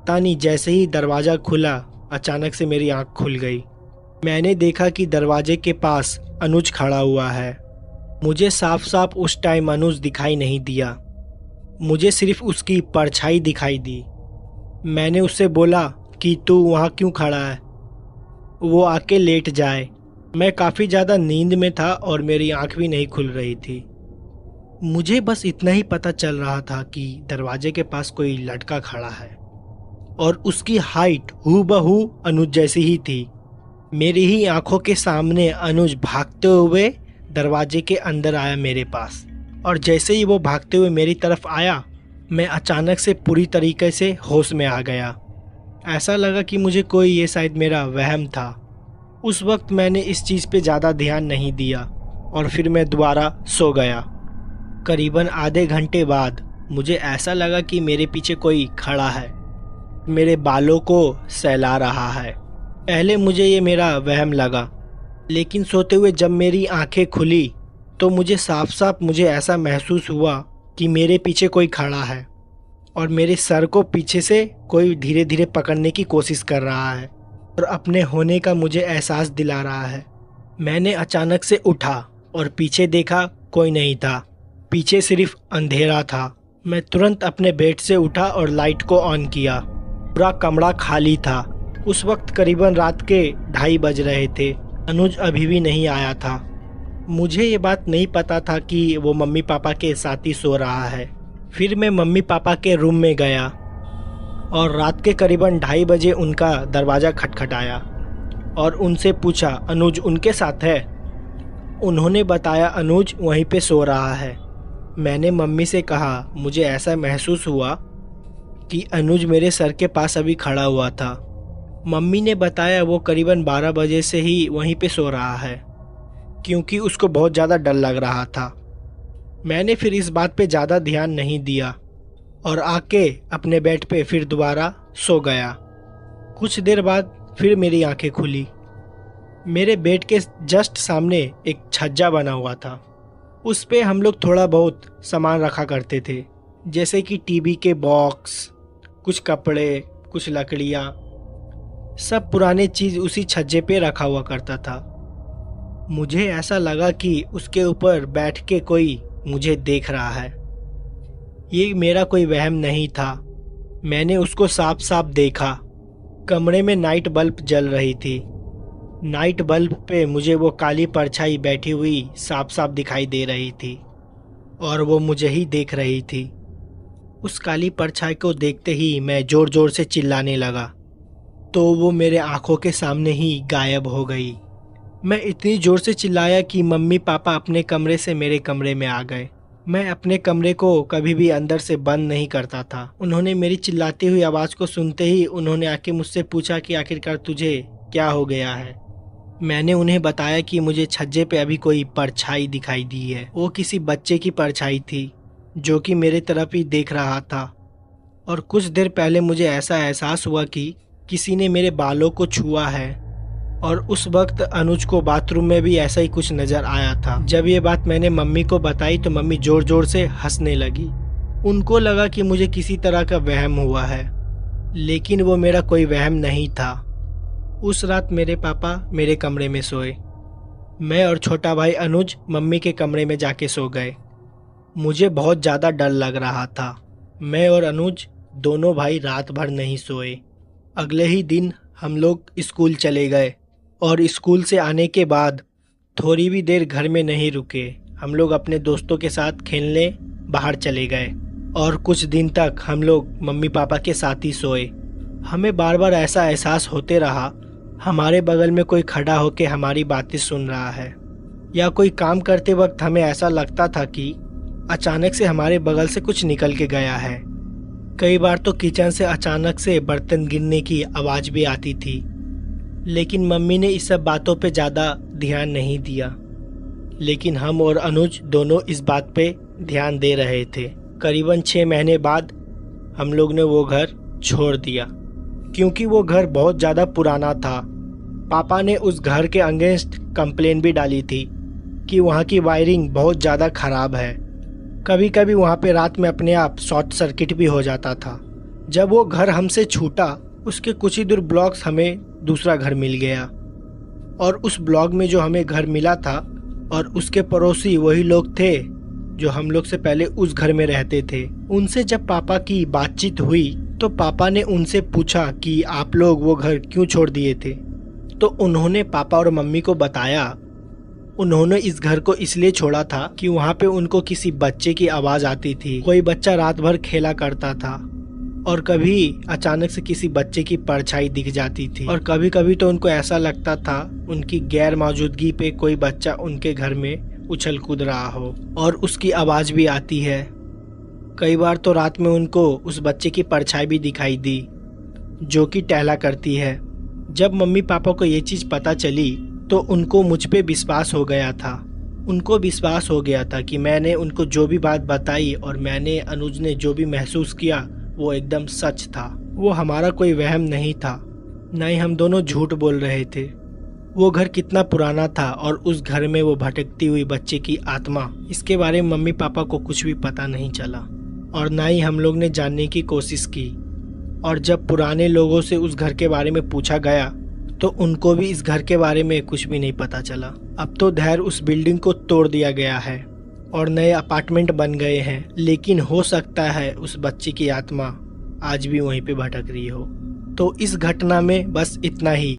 तानी जैसे ही दरवाज़ा खुला अचानक से मेरी आँख खुल गई। मैंने देखा कि दरवाजे के पास अनुज खड़ा हुआ है। मुझे साफ साफ उस टाइम अनुज दिखाई नहीं दिया, मुझे सिर्फ उसकी परछाई दिखाई दी। मैंने उससे बोला कि तू वहाँ क्यों खड़ा है, वो आके लेट जाए। मैं काफ़ी ज़्यादा नींद में था और मेरी आँख भी नहीं खुल रही थी। मुझे बस इतना ही पता चल रहा था कि दरवाजे के पास कोई लड़का खड़ा है और उसकी हाइट हूबहू अनुज जैसी ही थी। मेरी ही आंखों के सामने अनुज भागते हुए दरवाजे के अंदर आया मेरे पास, और जैसे ही वो भागते हुए मेरी तरफ आया मैं अचानक से पूरी तरीके से होश में आ गया। ऐसा लगा कि मुझे कोई ये शायद मेरा वहम था। उस वक्त मैंने इस चीज़ पे ज़्यादा ध्यान नहीं दिया और फिर मैं दोबारा सो गया। करीबन आधे घंटे बाद मुझे ऐसा लगा कि मेरे पीछे कोई खड़ा है, मेरे बालों को सहला रहा है। पहले मुझे ये मेरा वहम लगा, लेकिन सोते हुए जब मेरी आंखें खुली तो मुझे साफ साफ मुझे ऐसा महसूस हुआ कि मेरे पीछे कोई खड़ा है और मेरे सर को पीछे से कोई धीरे धीरे पकड़ने की कोशिश कर रहा है और अपने होने का मुझे एहसास दिला रहा है। मैंने अचानक से उठा और पीछे देखा, कोई नहीं था, पीछे सिर्फ अंधेरा था। मैं तुरंत अपने बेड से उठा और लाइट को ऑन किया। पूरा कमरा खाली था। उस वक्त करीबन रात के 2:30 बज रहे थे। अनुज अभी भी नहीं आया था। मुझे ये बात नहीं पता था कि वो मम्मी पापा के साथ ही सो रहा है। फिर मैं मम्मी पापा के रूम में गया और रात के करीबन 2:30 बजे उनका दरवाज़ा खटखटाया और उनसे पूछा अनुज उनके साथ है। उन्होंने बताया अनुज वहीं पे सो रहा है। मैंने मम्मी से कहा मुझे ऐसा महसूस हुआ कि अनुज मेरे सर के पास अभी खड़ा हुआ था। मम्मी ने बताया वो करीबन 12 बजे से ही वहीं पे सो रहा है, क्योंकि उसको बहुत ज़्यादा डर लग रहा था। मैंने फिर इस बात पे ज़्यादा ध्यान नहीं दिया और आके अपने बेड पे फिर दोबारा सो गया। कुछ देर बाद फिर मेरी आंखें खुली। मेरे बेड के जस्ट सामने एक छज्जा बना हुआ था। उस पे हम लोग थोड़ा बहुत सामान रखा करते थे, जैसे कि टीवी के बॉक्स, कुछ कपड़े, कुछ लकड़ियाँ, सब पुराने चीज़ उसी छज्जे पे रखा हुआ करता था। मुझे ऐसा लगा कि उसके ऊपर बैठ के कोई मुझे देख रहा है। ये मेरा कोई वहम नहीं था, मैंने उसको साफ साफ देखा। कमरे में नाइट बल्ब जल रही थी। नाइट बल्ब पे मुझे वो काली परछाई बैठी हुई साफ साफ दिखाई दे रही थी और वो मुझे ही देख रही थी। उस काली परछाई को देखते ही मैं ज़ोर ज़ोर से चिल्लाने लगा, तो वो मेरे आंखों के सामने ही गायब हो गई। मैं इतनी ज़ोर से चिल्लाया कि मम्मी पापा अपने कमरे से मेरे कमरे में आ गए। मैं अपने कमरे को कभी भी अंदर से बंद नहीं करता था। उन्होंने मेरी चिल्लाती हुई आवाज़ को सुनते ही उन्होंने आके मुझसे पूछा कि आखिरकार तुझे क्या हो गया है। मैंने उन्हें बताया कि मुझे छज्जे पे अभी कोई परछाई दिखाई दी है। वो किसी बच्चे की परछाई थी जो कि मेरे तरफ ही देख रहा था। और कुछ देर पहले मुझे ऐसा एहसास हुआ कि किसी ने मेरे बालों को छुआ है। और उस वक्त अनुज को बाथरूम में भी ऐसा ही कुछ नज़र आया था। जब ये बात मैंने मम्मी को बताई तो मम्मी ज़ोर ज़ोर से हंसने लगी। उनको लगा कि मुझे किसी तरह का वहम हुआ है, लेकिन वो मेरा कोई वहम नहीं था। उस रात मेरे पापा मेरे कमरे में सोए। मैं और छोटा भाई अनुज मम्मी के कमरे में जाके सो गए। मुझे बहुत ज़्यादा डर लग रहा था। मैं और अनुज दोनों भाई रात भर नहीं सोए। अगले ही दिन हम लोग स्कूल चले गए और स्कूल से आने के बाद थोड़ी भी देर घर में नहीं रुके। हम लोग अपने दोस्तों के साथ खेलने बाहर चले गए और कुछ दिन तक हम लोग मम्मी पापा के साथ ही सोए। हमें बार बार ऐसा एहसास होते रहा हमारे बगल में कोई खड़ा होकर हमारी बातें सुन रहा है, या कोई काम करते वक्त हमें ऐसा लगता था कि अचानक से हमारे बगल से कुछ निकल के गया है। कई बार तो किचन से अचानक से बर्तन गिरने की आवाज़ भी आती थी, लेकिन मम्मी ने इस सब बातों पे ज़्यादा ध्यान नहीं दिया। लेकिन हम और अनुज दोनों इस बात पे ध्यान दे रहे थे। करीबन 6 महीने बाद हम लोग ने वो घर छोड़ दिया, क्योंकि वो घर बहुत ज़्यादा पुराना था। पापा ने उस घर के अगेंस्ट कंप्लेन भी डाली थी कि वहाँ की वायरिंग बहुत ज़्यादा ख़राब है। कभी कभी वहाँ पे रात में अपने आप शॉर्ट सर्किट भी हो जाता था। जब वो घर हमसे छूटा, उसके कुछ ही दूर ब्लॉक्स हमें दूसरा घर मिल गया, और उस ब्लॉक में जो हमें घर मिला था और उसके पड़ोसी वही लोग थे जो हम लोग से पहले उस घर में रहते थे। उनसे जब पापा की बातचीत हुई तो पापा ने उनसे पूछा कि आप लोग वो घर क्यों छोड़ दिए थे। तो उन्होंने पापा और मम्मी को बताया उन्होंने इस घर को इसलिए छोड़ा था कि वहाँ पे उनको किसी बच्चे की आवाज़ आती थी। कोई बच्चा रात भर खेला करता था और कभी अचानक से किसी बच्चे की परछाई दिख जाती थी, और कभी कभी तो उनको ऐसा लगता था उनकी गैर मौजूदगी पे कोई बच्चा उनके घर में उछल कूद रहा हो और उसकी आवाज़ भी आती है। कई बार तो रात में उनको उस बच्चे की परछाई भी दिखाई दी जो कि टहला करती है। जब मम्मी पापा को ये चीज़ पता चली तो उनको मुझ पे विश्वास हो गया था। उनको विश्वास हो गया था कि मैंने उनको जो भी बात बताई और मैंने अनुज ने जो भी महसूस किया वो एकदम सच था। वो हमारा कोई वहम नहीं था, न ही हम दोनों झूठ बोल रहे थे। वो घर कितना पुराना था और उस घर में वो भटकती हुई बच्चे की आत्मा, इसके बारे में मम्मी पापा को कुछ भी पता नहीं चला और ना ही हम लोग ने जानने की कोशिश की। और जब पुराने लोगों से उस घर के बारे में पूछा गया तो उनको भी इस घर के बारे में कुछ भी नहीं पता चला। अब तो धैर्य उस बिल्डिंग को तोड़ दिया गया है और नए अपार्टमेंट बन गए हैं, लेकिन हो सकता है उस बच्चे की आत्मा आज भी वहीं पे भटक रही हो। तो इस घटना में बस इतना ही।